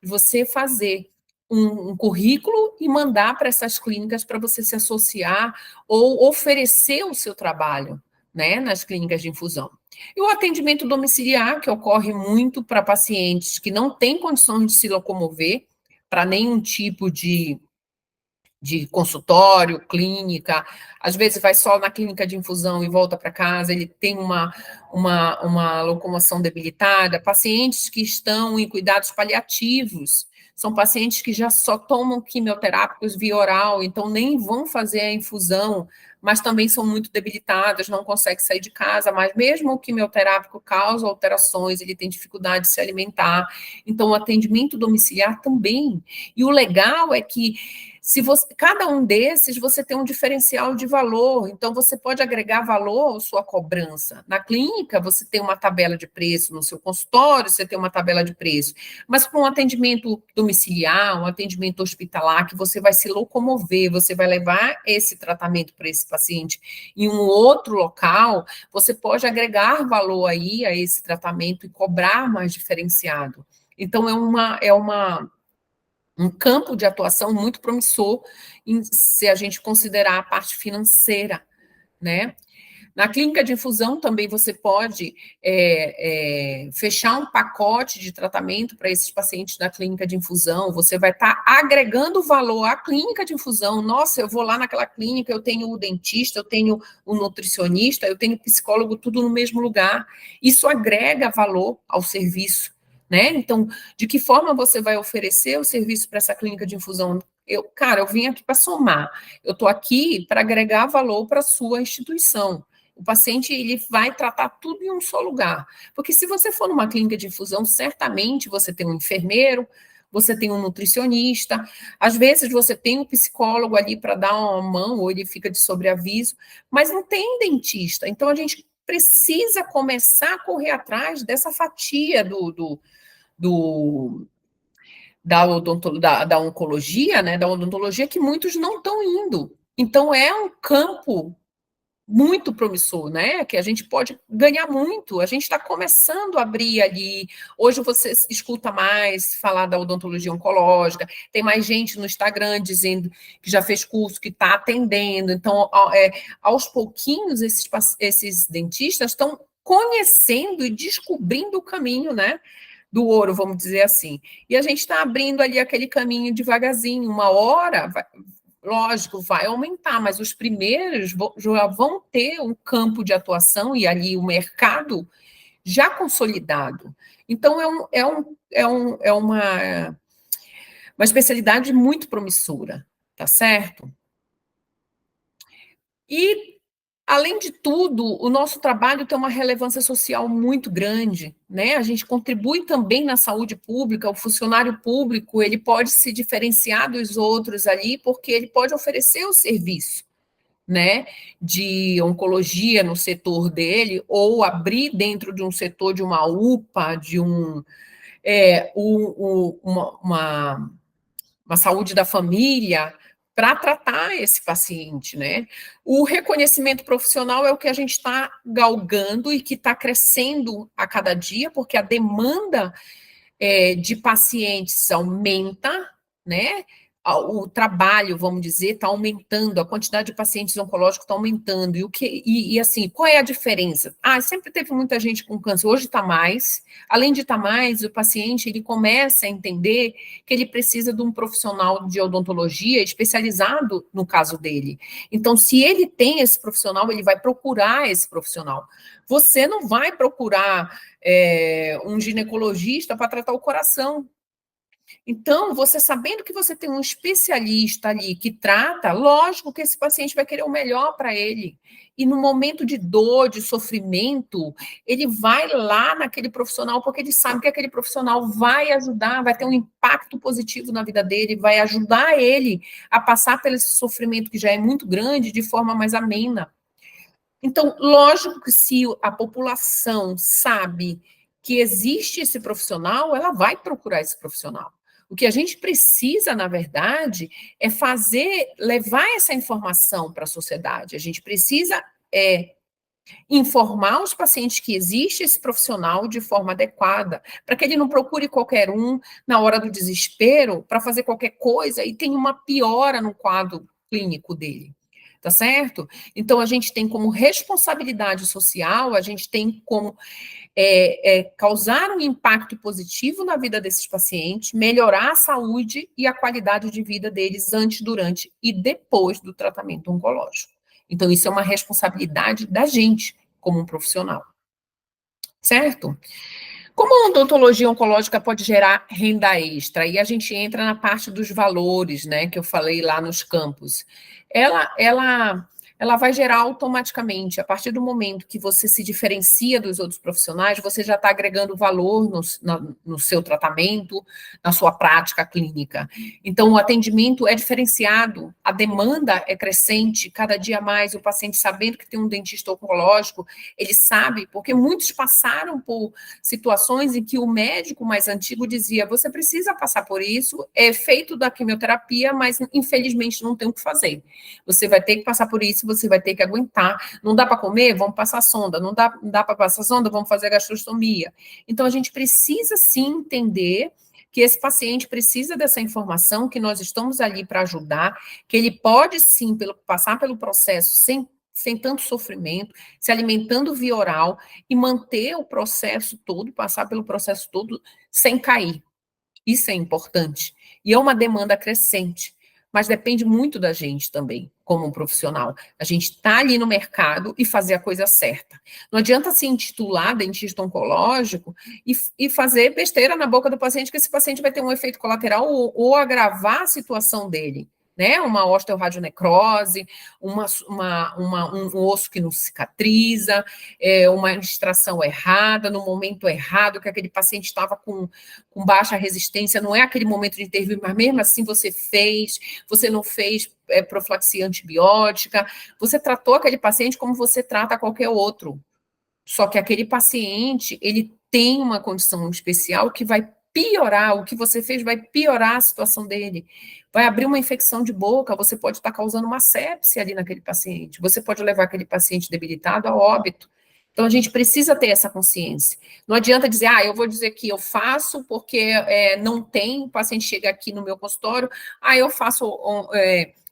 de você fazer um currículo e mandar para essas clínicas para você se associar ou oferecer o seu trabalho, né, nas clínicas de infusão. E o atendimento domiciliar, que ocorre muito para pacientes que não têm condições de se locomover para nenhum tipo de consultório, clínica, às vezes vai só na clínica de infusão e volta para casa, ele tem uma locomoção debilitada, pacientes que estão em cuidados paliativos, são pacientes que já só tomam quimioterápicos via oral, então nem vão fazer a infusão, mas também são muito debilitadas, não conseguem sair de casa, mas mesmo o quimioterápico causa alterações, ele tem dificuldade de se alimentar, então o atendimento domiciliar também. E o legal é que cada um desses você tem um diferencial de valor, então você pode agregar valor à sua cobrança. Na clínica, você tem uma tabela de preço, no seu consultório, você tem uma tabela de preço, mas com um atendimento domiciliar, um atendimento hospitalar, que você vai se locomover, você vai levar esse tratamento para esse paciente em um outro local, você pode agregar valor aí a esse tratamento e cobrar mais diferenciado. Então, um campo de atuação muito promissor se a gente considerar a parte financeira, né? Na clínica de infusão também você pode fechar um pacote de tratamento para esses pacientes da clínica de infusão, você vai estar agregando valor à clínica de infusão. Nossa, eu vou lá naquela clínica, eu tenho o dentista, eu tenho o nutricionista, eu tenho o psicólogo, tudo no mesmo lugar. Isso agrega valor ao serviço, né? Então, de que forma você vai oferecer o serviço para essa clínica de infusão? Eu vim aqui para somar, eu estou aqui para agregar valor para a sua instituição. O paciente ele vai tratar tudo em um só lugar. Porque se você for numa clínica de infusão, certamente você tem um enfermeiro, você tem um nutricionista, às vezes você tem um psicólogo ali para dar uma mão, ou ele fica de sobreaviso, mas não tem dentista. Então, a gente precisa começar a correr atrás dessa fatia da oncologia, né, da odontologia, que muitos não estão indo. Então, é um campo muito promissor, né? Que a gente pode ganhar muito. A gente está começando a abrir ali. Hoje você escuta mais falar da odontologia oncológica, tem mais gente no Instagram dizendo que já fez curso, que está atendendo. Então, aos pouquinhos, esses dentistas estão conhecendo e descobrindo o caminho, né? Do ouro, vamos dizer assim. E a gente está abrindo ali aquele caminho devagarzinho. Uma hora lógico, vai aumentar, mas os primeiros já vão ter um campo de atuação e ali o mercado já consolidado. Então, é uma especialidade muito promissora, tá certo? E, além de tudo, o nosso trabalho tem uma relevância social muito grande, né? A gente contribui também na saúde pública, o funcionário público, ele pode se diferenciar dos outros ali, porque ele pode oferecer o serviço, né, de oncologia no setor dele, ou abrir dentro de um setor de uma UPA, de uma saúde da família, para tratar esse paciente, né? O reconhecimento profissional é o que a gente está galgando e que está crescendo a cada dia, porque a demanda de pacientes aumenta, né? O trabalho, vamos dizer, está aumentando, a quantidade de pacientes oncológicos está aumentando. E assim, qual é a diferença? Sempre teve muita gente com câncer, hoje está mais. Além de estar mais, o paciente ele começa a entender que ele precisa de um profissional de odontologia especializado no caso dele. Então, se ele tem esse profissional, ele vai procurar esse profissional. Você não vai procurar um ginecologista para tratar o coração. Então, você sabendo que você tem um especialista ali que trata, lógico que esse paciente vai querer o melhor para ele. E no momento de dor, de sofrimento, ele vai lá naquele profissional, porque ele sabe que aquele profissional vai ajudar, vai ter um impacto positivo na vida dele, vai ajudar ele a passar pelo esse sofrimento que já é muito grande de forma mais amena. Então, lógico que se a população sabe que existe esse profissional, ela vai procurar esse profissional. O que a gente precisa, na verdade, é levar essa informação para a sociedade. A gente precisa informar os pacientes que existe esse profissional de forma adequada, para que ele não procure qualquer um na hora do desespero para fazer qualquer coisa e tenha uma piora no quadro clínico dele. Tá certo? Então, a gente tem como responsabilidade social, a gente tem como causar um impacto positivo na vida desses pacientes, melhorar a saúde e a qualidade de vida deles antes, durante e depois do tratamento oncológico. Então, isso é uma responsabilidade da gente, como um profissional. Certo? Como a odontologia oncológica pode gerar renda extra? E a gente entra na parte dos valores, né, que eu falei lá nos campos. Ela vai gerar automaticamente, a partir do momento que você se diferencia dos outros profissionais, você já está agregando valor no seu tratamento, na sua prática clínica. Então, o atendimento é diferenciado, a demanda é crescente, cada dia mais o paciente sabendo que tem um dentista oncológico, ele sabe, porque muitos passaram por situações em que o médico mais antigo dizia, você precisa passar por isso, é feito da quimioterapia, mas infelizmente não tem o que fazer. Você vai ter que passar por isso, você vai ter que aguentar. Não dá para comer? Vamos passar sonda. Não dá para passar sonda? Vamos fazer gastrostomia. Então, a gente precisa sim entender que esse paciente precisa dessa informação, que nós estamos ali para ajudar, que ele pode sim passar pelo processo sem tanto sofrimento, se alimentando via oral e manter o processo todo, passar pelo processo todo sem cair. Isso é importante. E é uma demanda crescente. Mas depende muito da gente também, como um profissional. A gente está ali no mercado e fazer a coisa certa. Não adianta se intitular dentista oncológico e fazer besteira na boca do paciente, que esse paciente vai ter um efeito colateral ou agravar a situação dele. Né? Uma osteoradionecrose, um osso que não cicatriza, uma extração errada, no momento errado, que aquele paciente estava com baixa resistência, não é aquele momento de intervir, mas mesmo assim você não fez profilaxia antibiótica, você tratou aquele paciente como você trata qualquer outro. Só que aquele paciente, ele tem uma condição especial que vai piorar, o que você fez vai piorar a situação dele. Vai abrir uma infecção de boca, você pode estar causando uma sepse ali naquele paciente, você pode levar aquele paciente debilitado a óbito. Então, a gente precisa ter essa consciência. Não adianta dizer, eu vou dizer que eu faço porque não tem, o paciente chega aqui no meu consultório, eu faço,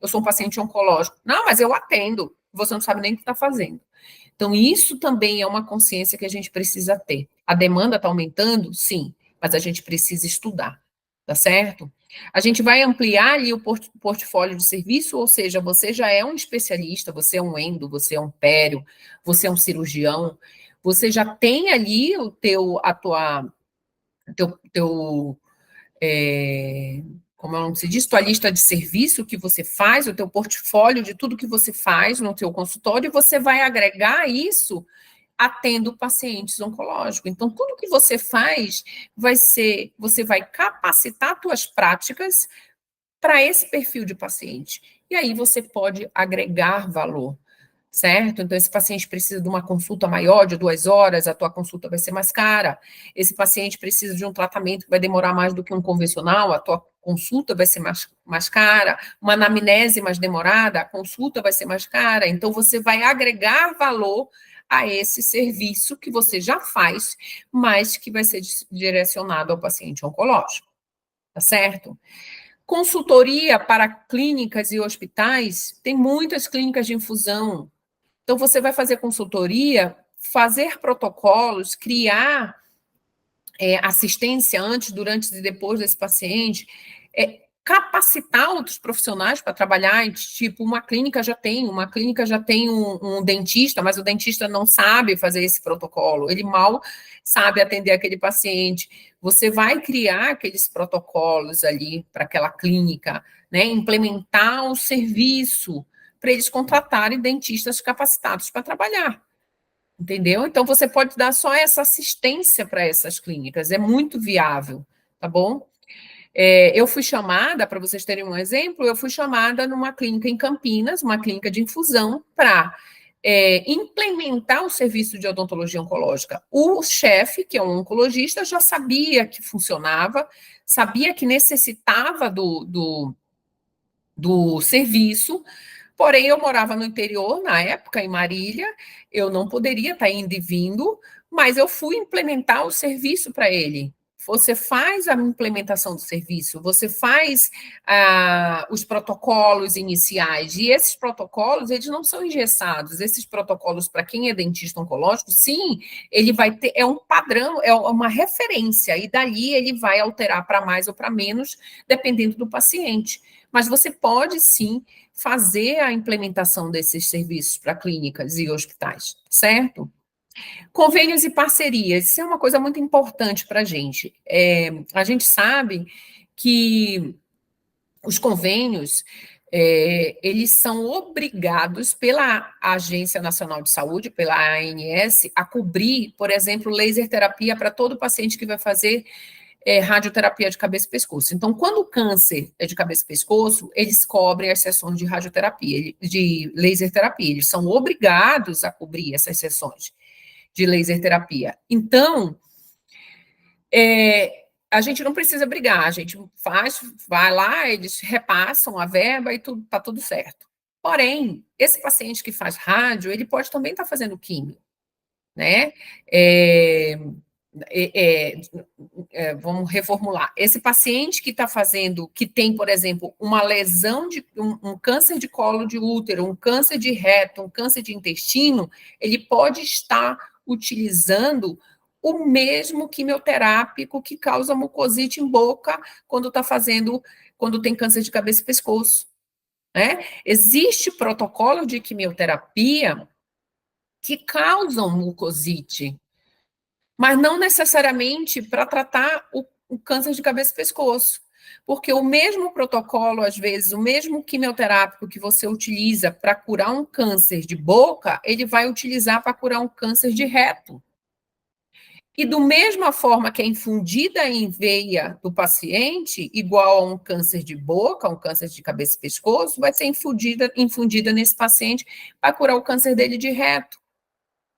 eu sou um paciente oncológico. Não, mas eu atendo, você não sabe nem o que está fazendo. Então, isso também é uma consciência que a gente precisa ter. A demanda está aumentando? Sim, mas a gente precisa estudar, tá certo? A gente vai ampliar ali o portfólio de serviço, ou seja, você já é um especialista, você é um endo, você é um pério, você é um cirurgião, você já tem ali como não se diz, tua lista de serviço que você faz, o teu portfólio de tudo que você faz no teu consultório, e você vai agregar isso atendo pacientes oncológicos. Então, tudo que você faz você vai capacitar tuas práticas para esse perfil de paciente. E aí você pode agregar valor, certo? Então, esse paciente precisa de uma consulta maior, de 2 horas, a tua consulta vai ser mais cara. Esse paciente precisa de um tratamento que vai demorar mais do que um convencional, a tua consulta vai ser mais cara, uma anamnese mais demorada, a consulta vai ser mais cara. Então, você vai agregar valor a esse serviço que você já faz, mas que vai ser direcionado ao paciente oncológico, tá certo? Consultoria para clínicas e hospitais, tem muitas clínicas de infusão. Então, você vai fazer consultoria, fazer protocolos, criar assistência antes, durante e depois desse paciente, capacitar outros profissionais para trabalhar, tipo, uma clínica já tem um dentista, mas o dentista não sabe fazer esse protocolo, ele mal sabe atender aquele paciente. Você vai criar aqueles protocolos ali para aquela clínica, né? Implementar o serviço para eles contratarem dentistas capacitados para trabalhar. Entendeu? Então, você pode dar só essa assistência para essas clínicas, é muito viável, tá bom? Eu fui chamada, para vocês terem um exemplo, eu fui chamada numa clínica em Campinas, uma clínica de infusão, para implementar o serviço de odontologia oncológica. O chefe, que é um oncologista, já sabia que funcionava, sabia que necessitava do serviço. Porém, eu morava no interior, na época, em Marília, eu não poderia estar indo e vindo, mas eu fui implementar o serviço para ele. Você faz a implementação do serviço, você faz os protocolos iniciais, e esses protocolos, eles não são engessados, esses protocolos, para quem é dentista oncológico, sim, ele vai ter, é um padrão, é uma referência, e dali ele vai alterar para mais ou para menos, dependendo do paciente. Mas você pode, sim, fazer a implementação desses serviços para clínicas e hospitais, certo? Convênios e parcerias, isso é uma coisa muito importante para a gente. A gente sabe que os convênios, eles são obrigados pela Agência Nacional de Saúde, pela ANS, a cobrir, por exemplo, laser terapia para todo paciente que vai fazer radioterapia de cabeça e pescoço. Então, quando o câncer é de cabeça e pescoço, eles cobrem as sessões de radioterapia, de laser terapia. Eles são obrigados a cobrir essas sessões de laser terapia. Então, a gente não precisa brigar, a gente vai lá, eles repassam a verba e tudo, tá tudo certo. Porém, esse paciente que faz rádio, ele pode também estar fazendo químio, né? Vamos reformular. Esse paciente que está fazendo, que tem, por exemplo, uma lesão de um câncer de colo de útero, um câncer de reto, um câncer de intestino, ele pode estar utilizando o mesmo quimioterápico que causa mucosite em boca quando tem câncer de cabeça e pescoço, né? Existe protocolo de quimioterapia que causam mucosite, mas não necessariamente para tratar o câncer de cabeça e pescoço, porque o mesmo protocolo, às vezes, o mesmo quimioterápico que você utiliza para curar um câncer de boca, ele vai utilizar para curar um câncer de reto. E da mesma forma que é infundida em veia do paciente, igual a um câncer de boca, um câncer de cabeça e pescoço, vai ser infundida nesse paciente para curar o câncer dele de reto.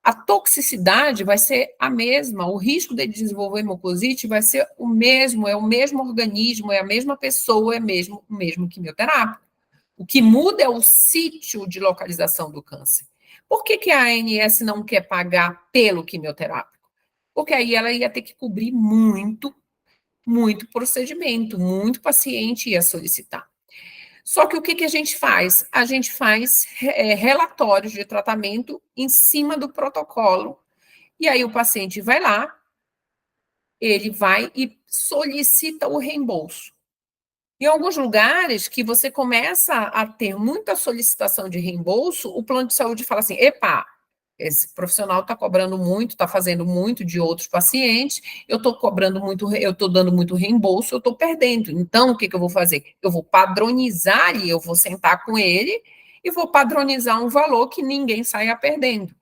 A toxicidade vai ser a mesma, o risco de desenvolver mucosite vai ser o mesmo, é o mesmo organismo, é a mesma pessoa, é o mesmo quimioterápico. O que muda é o sítio de localização do câncer. Por que a ANS não quer pagar pelo quimioterápico? Porque aí ela ia ter que cobrir muito procedimento, muito paciente ia solicitar. Só que o que a gente faz? A gente faz relatórios de tratamento em cima do protocolo, e aí o paciente vai lá, ele vai e solicita o reembolso. Em alguns lugares que você começa a ter muita solicitação de reembolso, o plano de saúde fala assim, epa, esse profissional está cobrando muito, está fazendo muito de outros pacientes, eu estou cobrando muito, eu estou dando muito reembolso, eu estou perdendo. Então, o que eu vou fazer? Eu vou padronizar ali, eu vou sentar com ele e vou padronizar um valor que ninguém saia perdendo.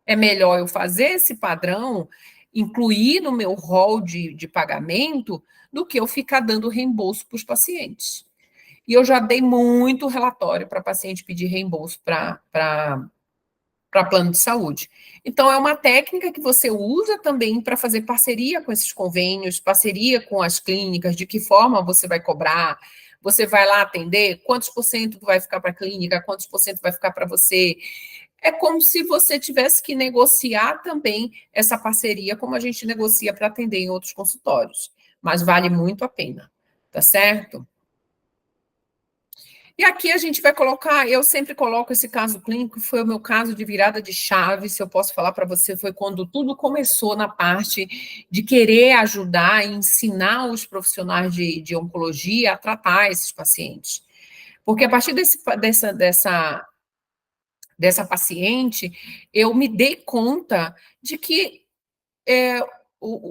É melhor eu fazer esse padrão, incluir no meu rol de pagamento, do que eu ficar dando reembolso para os pacientes. E eu já dei muito relatório para paciente pedir reembolso para para plano de saúde. Então, é uma técnica que você usa também para fazer parceria com esses convênios, parceria com as clínicas, de que forma você vai cobrar, você vai lá atender, quantos por cento vai ficar para a clínica, quantos por cento vai ficar para você. É como se você tivesse que negociar também essa parceria, como a gente negocia para atender em outros consultórios. Mas vale muito a pena, tá certo? E aqui a gente vai colocar, eu sempre coloco esse caso clínico, foi o meu caso de virada de chave, se eu posso falar para você, foi quando tudo começou na parte de querer ajudar e ensinar os profissionais de oncologia a tratar esses pacientes. Porque a partir dessa paciente, eu me dei conta de que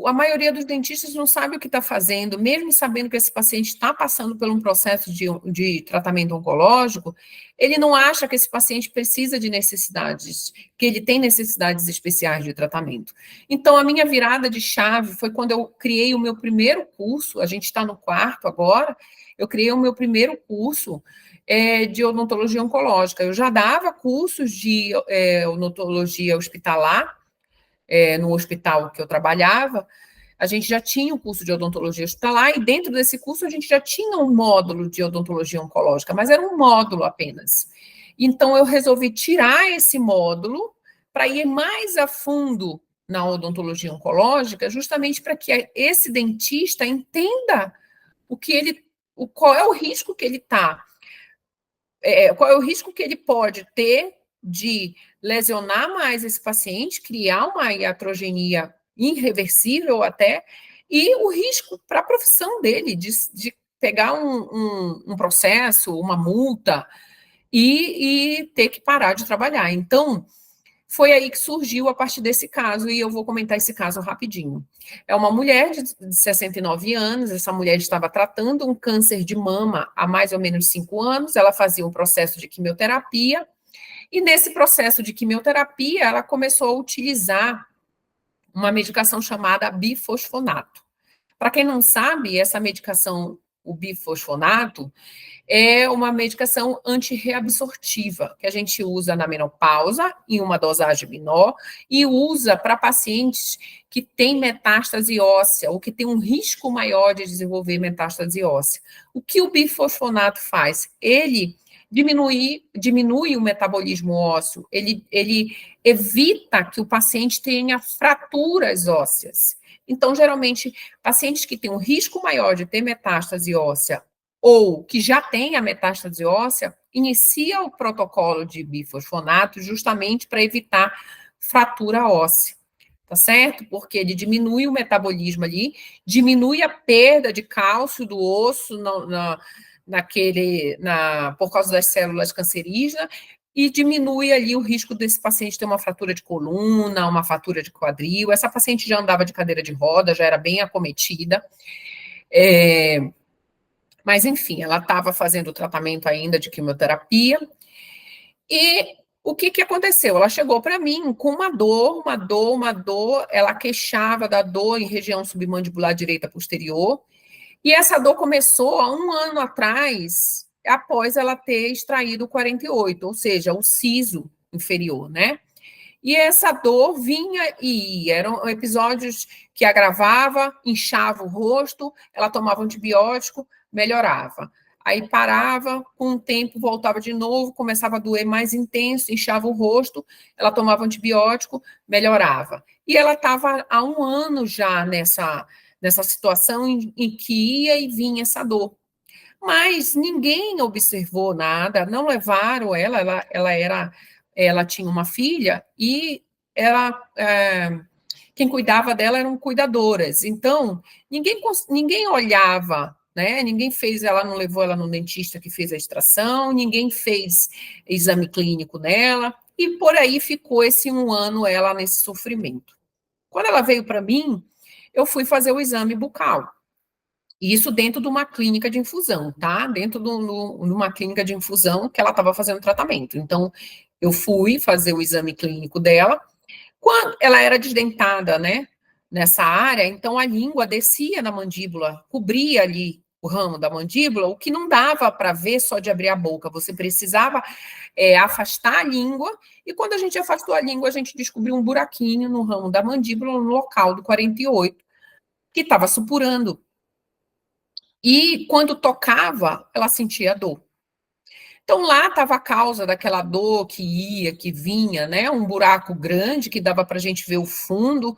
a maioria dos dentistas não sabe o que está fazendo, mesmo sabendo que esse paciente está passando por um processo de tratamento oncológico, ele não acha que esse paciente precisa de necessidades, que ele tem necessidades especiais de tratamento. Então, a minha virada de chave foi quando eu criei o meu primeiro curso, a gente está no quarto agora, eu criei o meu primeiro curso de odontologia oncológica. Eu já dava cursos de odontologia hospitalar, no hospital que eu trabalhava, a gente já tinha um curso de odontologia hospitalar, e dentro desse curso a gente já tinha um módulo de odontologia oncológica, mas era um módulo apenas. Então, eu resolvi tirar esse módulo para ir mais a fundo na odontologia oncológica, justamente para que esse dentista entenda qual é o risco que ele está, qual é o risco que ele pode ter de lesionar mais esse paciente, criar uma iatrogenia irreversível até, e o risco para a profissão dele de pegar um processo, uma multa, e ter que parar de trabalhar. Então, foi aí que surgiu a partir desse caso, e eu vou comentar esse caso rapidinho. É uma mulher de 69 anos, essa mulher estava tratando um câncer de mama há mais ou menos 5 anos, ela fazia um processo de quimioterapia, e nesse processo de quimioterapia, ela começou a utilizar uma medicação chamada bifosfonato. Para quem não sabe, essa medicação, o bifosfonato, é uma medicação antirreabsortiva, que a gente usa na menopausa, em uma dosagem menor, e usa para pacientes que têm metástase óssea, ou que têm um risco maior de desenvolver metástase óssea. O que o bifosfonato faz? Ele diminui o metabolismo ósseo, ele evita que o paciente tenha fraturas ósseas. Então, geralmente, pacientes que têm um risco maior de ter metástase óssea ou que já tem a metástase óssea, inicia o protocolo de bifosfonato justamente para evitar fratura óssea, tá certo? Porque ele diminui o metabolismo ali, diminui a perda de cálcio do osso por causa das células cancerígenas, e diminui ali o risco desse paciente ter uma fratura de coluna, uma fratura de quadril. Essa paciente já andava de cadeira de roda, já era bem acometida. Mas, enfim, ela estava fazendo o tratamento ainda de quimioterapia. E o que aconteceu? Ela chegou para mim com uma dor, ela queixava da dor em região submandibular direita posterior, e essa dor começou há 1 ano atrás, após ela ter extraído o 48, ou seja, o siso inferior, né? E essa dor vinha e ia. Eram episódios que agravava, inchava o rosto, ela tomava antibiótico, melhorava. Aí parava, com o tempo voltava de novo, começava a doer mais intenso, inchava o rosto, ela tomava antibiótico, melhorava. E ela estava há 1 ano já nessa situação em que ia e vinha essa dor. Mas ninguém observou nada, não levaram ela tinha uma filha e quem cuidava dela eram cuidadoras. Então, ninguém olhava, né? Ela não levou ela no dentista que fez a extração, ninguém fez exame clínico nela, e por aí ficou esse 1 ano ela nesse sofrimento. Quando ela veio para mim, eu fui fazer o exame bucal. Isso dentro de uma clínica de infusão, tá? Dentro de uma clínica de infusão que ela estava fazendo tratamento. Então, eu fui fazer o exame clínico dela. Quando ela era desdentada, né? Nessa área, então a língua descia na mandíbula, cobria ali o ramo da mandíbula, o que não dava para ver só de abrir a boca, você precisava afastar a língua, e quando a gente afastou a língua, a gente descobriu um buraquinho no ramo da mandíbula, no local do 48, que estava supurando. E quando tocava, ela sentia dor. Então, lá estava a causa daquela dor que ia, que vinha, né? Um buraco grande que dava para a gente ver o fundo,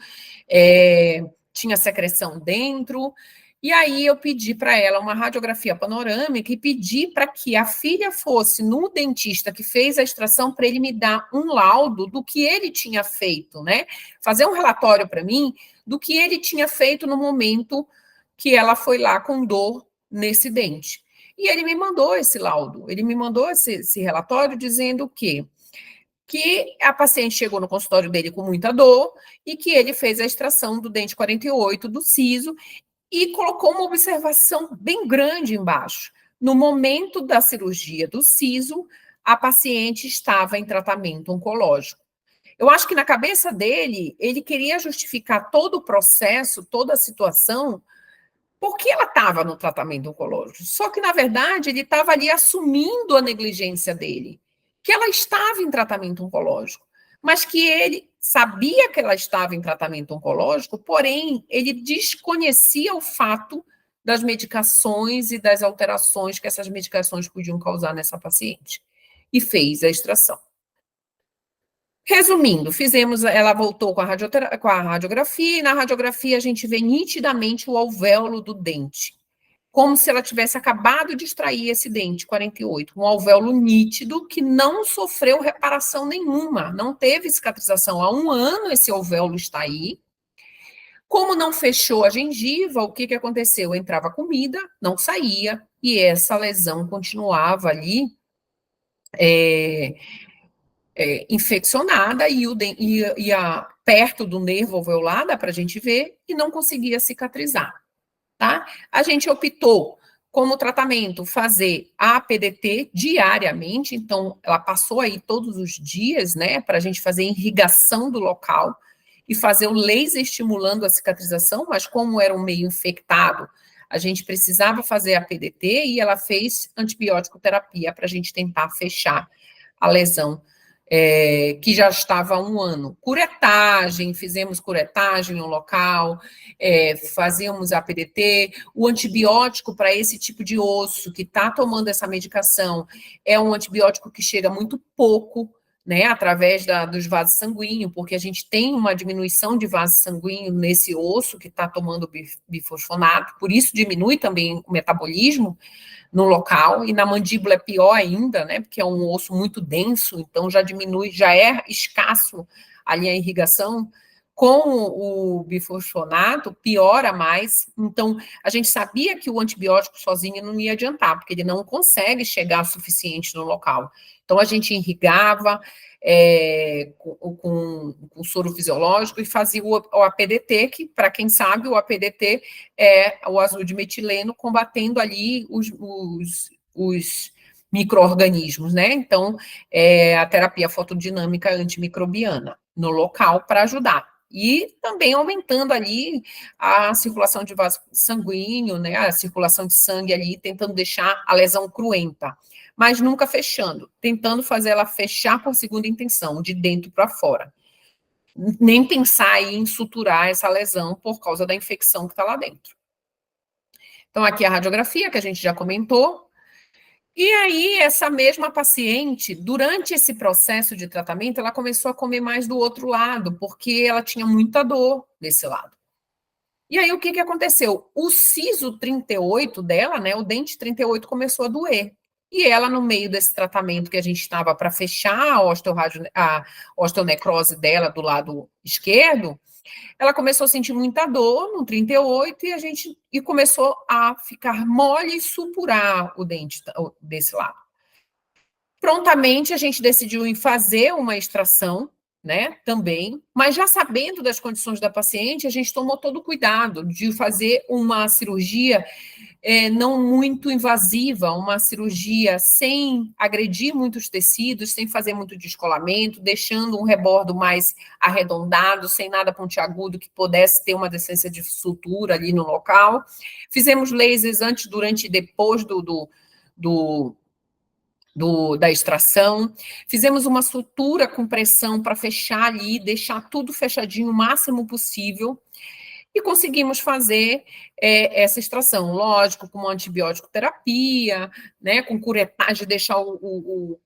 tinha secreção dentro. E aí eu pedi para ela uma radiografia panorâmica e pedi para que a filha fosse no dentista que fez a extração para ele me dar um laudo do que ele tinha feito, né? Fazer um relatório para mim do que ele tinha feito no momento que ela foi lá com dor nesse dente. E ele me mandou esse laudo, ele me mandou esse relatório dizendo que a paciente chegou no consultório dele com muita dor e que ele fez a extração do dente 48 do siso e colocou uma observação bem grande embaixo. No momento da cirurgia do siso, a paciente estava em tratamento oncológico. Eu acho que na cabeça dele, ele queria justificar todo o processo, toda a situação, porque ela estava no tratamento oncológico. Só que, na verdade, ele estava ali assumindo a negligência dele, que ela estava em tratamento oncológico, mas que ele sabia que ela estava em tratamento oncológico, porém, ele desconhecia o fato das medicações e das alterações que essas medicações podiam causar nessa paciente. E fez a extração. Resumindo, ela voltou com a radiografia, e na radiografia a gente vê nitidamente o alvéolo do dente, como se ela tivesse acabado de extrair esse dente 48, um alvéolo nítido que não sofreu reparação nenhuma, não teve cicatrização. Há 1 ano esse alvéolo está aí. Como não fechou a gengiva, o que aconteceu? Entrava comida, não saía, e essa lesão continuava ali, infeccionada e ia perto do nervo alveolar, dá para a gente ver, e não conseguia cicatrizar, tá? A gente optou, como tratamento, fazer a PDT diariamente, então ela passou aí todos os dias, né, para a gente fazer irrigação do local e fazer o laser estimulando a cicatrização, mas como era um meio infectado, a gente precisava fazer a PDT e ela fez antibiótico terapia para a gente tentar fechar a lesão que já estava há 1 ano. Curetagem, fizemos curetagem no local, fazíamos a PDT, o antibiótico para esse tipo de osso que está tomando essa medicação é um antibiótico que chega muito pouco, né, através dos vasos sanguíneos, porque a gente tem uma diminuição de vaso sanguíneo nesse osso que está tomando bifosfonato, por isso diminui também o metabolismo no local, e na mandíbula é pior ainda, né, porque é um osso muito denso, então já diminui, já é escasso ali a irrigação. Com o bifosfonato, piora mais. Então, a gente sabia que o antibiótico sozinho não ia adiantar, porque ele não consegue chegar o suficiente no local. Então, a gente irrigava com soro fisiológico e fazia o APDT, que, para quem sabe, o APDT é o azul de metileno combatendo ali os micro-organismos, né? Então, a terapia fotodinâmica antimicrobiana no local para ajudar. E também aumentando ali a circulação de vaso sanguíneo, né, a circulação de sangue ali, tentando deixar a lesão cruenta, mas nunca fechando, tentando fazer ela fechar com a segunda intenção, de dentro para fora. Nem pensar em suturar essa lesão por causa da infecção que está lá dentro. Então, aqui a radiografia, que a gente já comentou. E aí, essa mesma paciente, durante esse processo de tratamento, ela começou a comer mais do outro lado, porque ela tinha muita dor desse lado. E aí, o que aconteceu? O siso 38 dela, né, o dente 38 começou a doer. E ela, no meio desse tratamento que a gente estava para fechar a osteonecrose dela do lado esquerdo, ela começou a sentir muita dor no 38 e começou a ficar mole e supurar o dente desse lado. Prontamente a gente decidiu em fazer uma extração, né, também, mas já sabendo das condições da paciente, a gente tomou todo o cuidado de fazer uma cirurgia não muito invasiva, uma cirurgia sem agredir muitos tecidos, sem fazer muito descolamento, deixando um rebordo mais arredondado, sem nada pontiagudo que pudesse ter uma descência de sutura ali no local. Fizemos lasers antes, durante e depois da extração, fizemos uma sutura com pressão para fechar ali, deixar tudo fechadinho o máximo possível, e conseguimos fazer essa extração, lógico, com uma antibiótico terapia, né, com curetagem, deixar o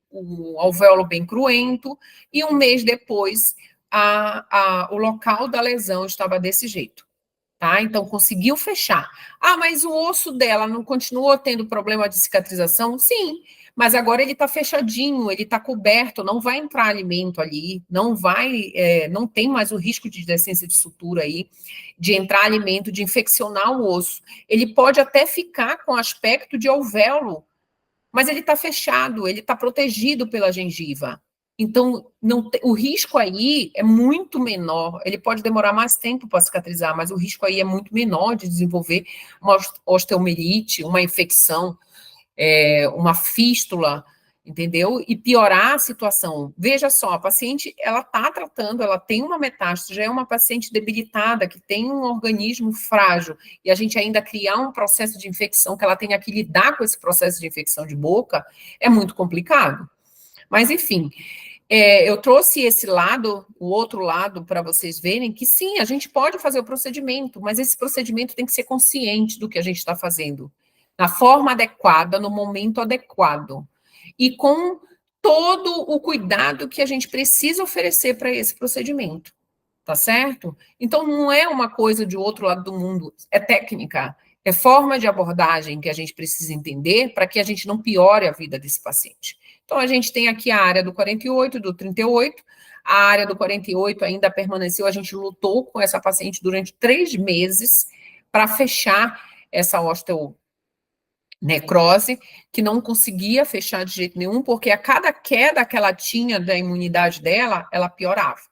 alvéolo bem cruento, e um mês depois o local da lesão estava desse jeito. Tá? Então, conseguiu fechar. Ah, mas o osso dela não continuou tendo problema de cicatrização? Sim, mas agora ele está fechadinho, ele está coberto, não vai entrar alimento ali, não vai, não tem mais o risco de descência de sutura aí, de entrar alimento, de infeccionar o osso. Ele pode até ficar com aspecto de alvéolo, mas ele está fechado, ele está protegido pela gengiva. Então, o risco aí é muito menor. Ele pode demorar mais tempo para cicatrizar, mas o risco aí é muito menor de desenvolver uma osteomielite, uma infecção, uma fístula, entendeu? E piorar a situação. Veja só, a paciente, ela está tratando, ela tem uma metástase, já é uma paciente debilitada, que tem um organismo frágil, e a gente ainda criar um processo de infecção, que ela tenha que lidar com esse processo de infecção de boca, é muito complicado. Mas, enfim, eu trouxe esse lado, o outro lado, para vocês verem que, sim, a gente pode fazer o procedimento, mas esse procedimento tem que ser consciente do que a gente está fazendo, na forma adequada, no momento adequado, e com todo o cuidado que a gente precisa oferecer para esse procedimento, tá certo? Então, não é uma coisa de outro lado do mundo, é técnica, é forma de abordagem que a gente precisa entender para que a gente não piore a vida desse paciente. Então, a gente tem aqui a área do 48, do 38, a área do 48 ainda permaneceu, a gente lutou com essa paciente durante 3 meses para fechar essa osteonecrose, que não conseguia fechar de jeito nenhum, porque a cada queda que ela tinha da imunidade dela, ela piorava.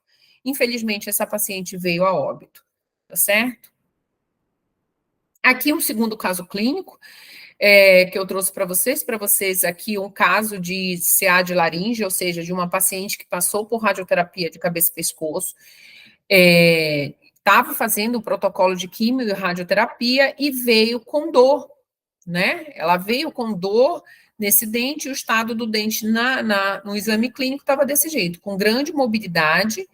Infelizmente, essa paciente veio a óbito, tá certo? Aqui um segundo caso clínico, que eu trouxe para vocês aqui um caso de CA de laringe, ou seja, de uma paciente que passou por radioterapia de cabeça e pescoço, estava fazendo o protocolo de quimio e radioterapia e veio com dor, né? Ela veio com dor nesse dente, e o estado do dente no exame clínico estava desse jeito, com grande mobilidade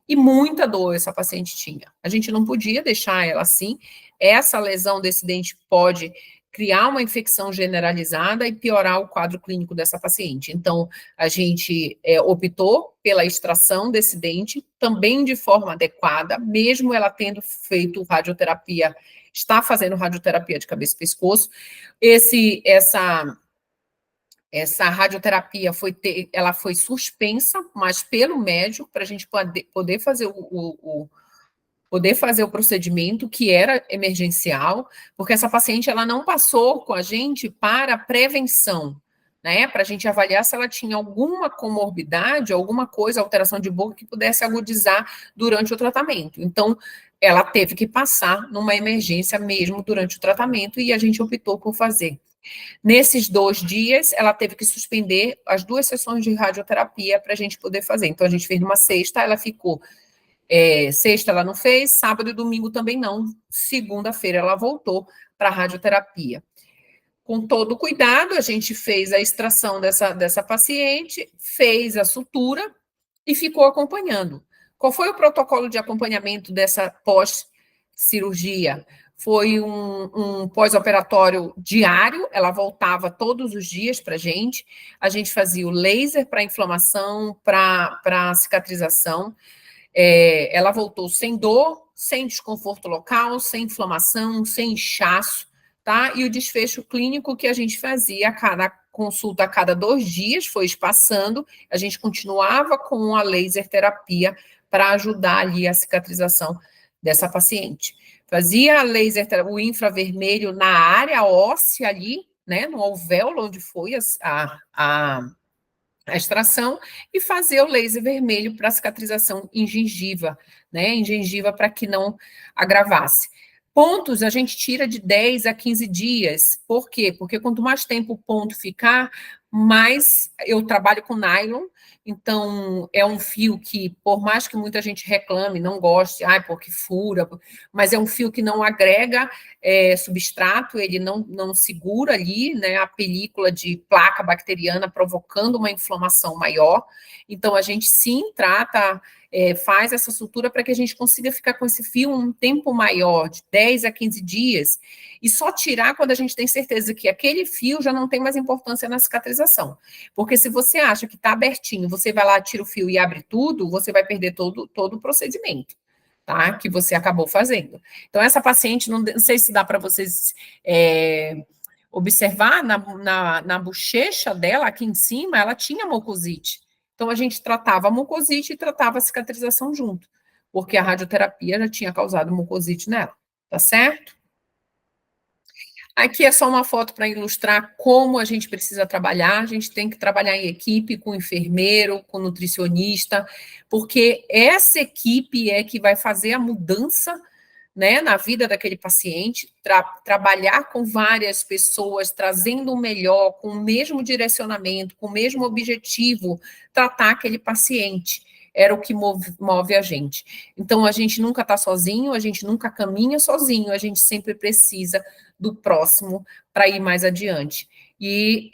e muita dor essa paciente tinha. A gente não podia deixar ela assim. Essa lesão desse dente pode criar uma infecção generalizada e piorar o quadro clínico dessa paciente. Então, a gente optou pela extração desse dente, também de forma adequada, mesmo ela tendo feito radioterapia, está fazendo radioterapia de cabeça e pescoço. Essa radioterapia ela foi suspensa, mas pelo médico, para a gente poder fazer o procedimento, que era emergencial, porque essa paciente ela não passou com a gente para prevenção, né? Para a gente avaliar se ela tinha alguma comorbidade, alguma coisa, alteração de boca que pudesse agudizar durante o tratamento. Então, ela teve que passar numa emergência mesmo durante o tratamento, e a gente optou por fazer. Nesses 2 dias, ela teve que suspender as 2 sessões de radioterapia para a gente poder fazer. Então, a gente fez numa sexta, ela ficou. Sexta ela não fez, sábado e domingo também não. Segunda-feira ela voltou para a radioterapia. Com todo o cuidado, a gente fez a extração dessa paciente, fez a sutura e ficou acompanhando. Qual foi o protocolo de acompanhamento dessa pós-cirurgia? Foi um pós-operatório diário, ela voltava todos os dias para a gente fazia o laser para inflamação, para cicatrização. Ela voltou sem dor, sem desconforto local, sem inflamação, sem inchaço, tá? E o desfecho clínico que a gente fazia a cada consulta, a cada 2 dias, foi espaçando, a gente continuava com a laser terapia para ajudar ali a cicatrização dessa paciente. Fazia a laser, o infravermelho na área óssea ali, né, no alvéolo onde foi a extração e fazer o laser vermelho para cicatrização em gengiva, né? Em gengiva para que não agravasse. Pontos a gente tira de 10 a 15 dias. Por quê? Porque quanto mais tempo o ponto ficar, mais eu trabalho com nylon, então é um fio que, por mais que muita gente reclame, não goste, porque fura, mas é um fio que não agrega substrato, ele não segura ali, né, a película de placa bacteriana, provocando uma inflamação maior. Então, a gente sim trata, faz essa sutura para que a gente consiga ficar com esse fio um tempo maior, de 10 a 15 dias, e só tirar quando a gente tem certeza que aquele fio já não tem mais importância na cicatrização. Porque se você acha que está abertinho, você vai lá, tira o fio e abre tudo, você vai perder todo o procedimento, tá? Que você acabou fazendo. Então, essa paciente, não sei se dá para vocês observar, na bochecha dela, aqui em cima, ela tinha mucosite. Então, a gente tratava a mucosite e tratava a cicatrização junto, porque a radioterapia já tinha causado mucosite nela, tá certo? Aqui é só uma foto para ilustrar como a gente precisa trabalhar. A gente tem que trabalhar em equipe, com enfermeiro, com nutricionista, porque essa equipe é que vai fazer a mudança, né, na vida daquele paciente, trabalhar com várias pessoas, trazendo o melhor, com o mesmo direcionamento, com o mesmo objetivo, tratar aquele paciente. Era o que move a gente. Então, a gente nunca está sozinho, a gente nunca caminha sozinho, a gente sempre precisa do próximo para ir mais adiante. E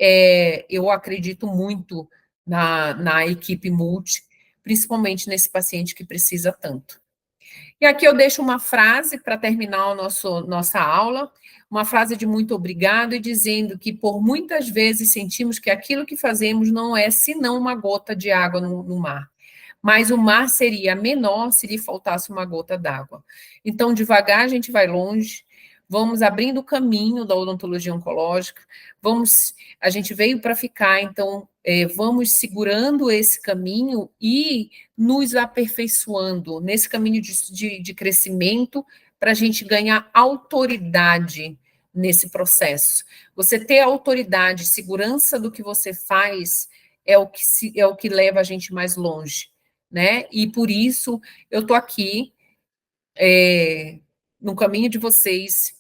eu acredito muito na equipe multi, principalmente nesse paciente que precisa tanto. E aqui eu deixo uma frase para terminar nossa aula, uma frase de muito obrigado e dizendo que por muitas vezes sentimos que aquilo que fazemos não é senão uma gota de água no mar. Mas o mar seria menor se lhe faltasse uma gota d'água. Então, devagar a gente vai longe, vamos abrindo o caminho da odontologia oncológica, a gente veio para ficar, então vamos segurando esse caminho e nos aperfeiçoando nesse caminho de crescimento para a gente ganhar autoridade nesse processo. Você ter autoridade, segurança do que você faz é o que leva a gente mais longe, né? E por isso eu estou aqui no caminho de vocês,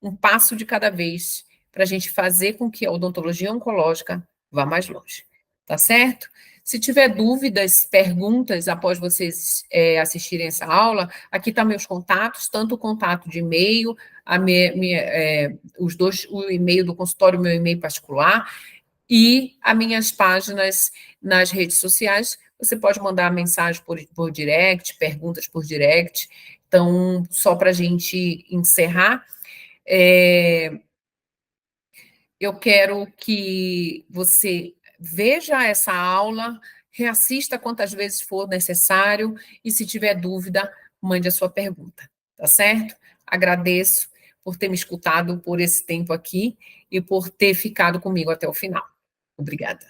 um passo de cada vez, para a gente fazer com que a odontologia oncológica vá mais longe. Tá certo? Se tiver dúvidas, perguntas após vocês assistirem essa aula, aqui estão meus contatos, tanto o contato de e-mail, o e-mail do consultório, meu e-mail particular, e as minhas páginas nas redes sociais. Você pode mandar mensagem por direct, perguntas por direct. Então, só para a gente encerrar, eu quero que você veja essa aula, reassista quantas vezes for necessário, e se tiver dúvida, mande a sua pergunta, tá certo? Agradeço por ter me escutado por esse tempo aqui e por ter ficado comigo até o final. Obrigada.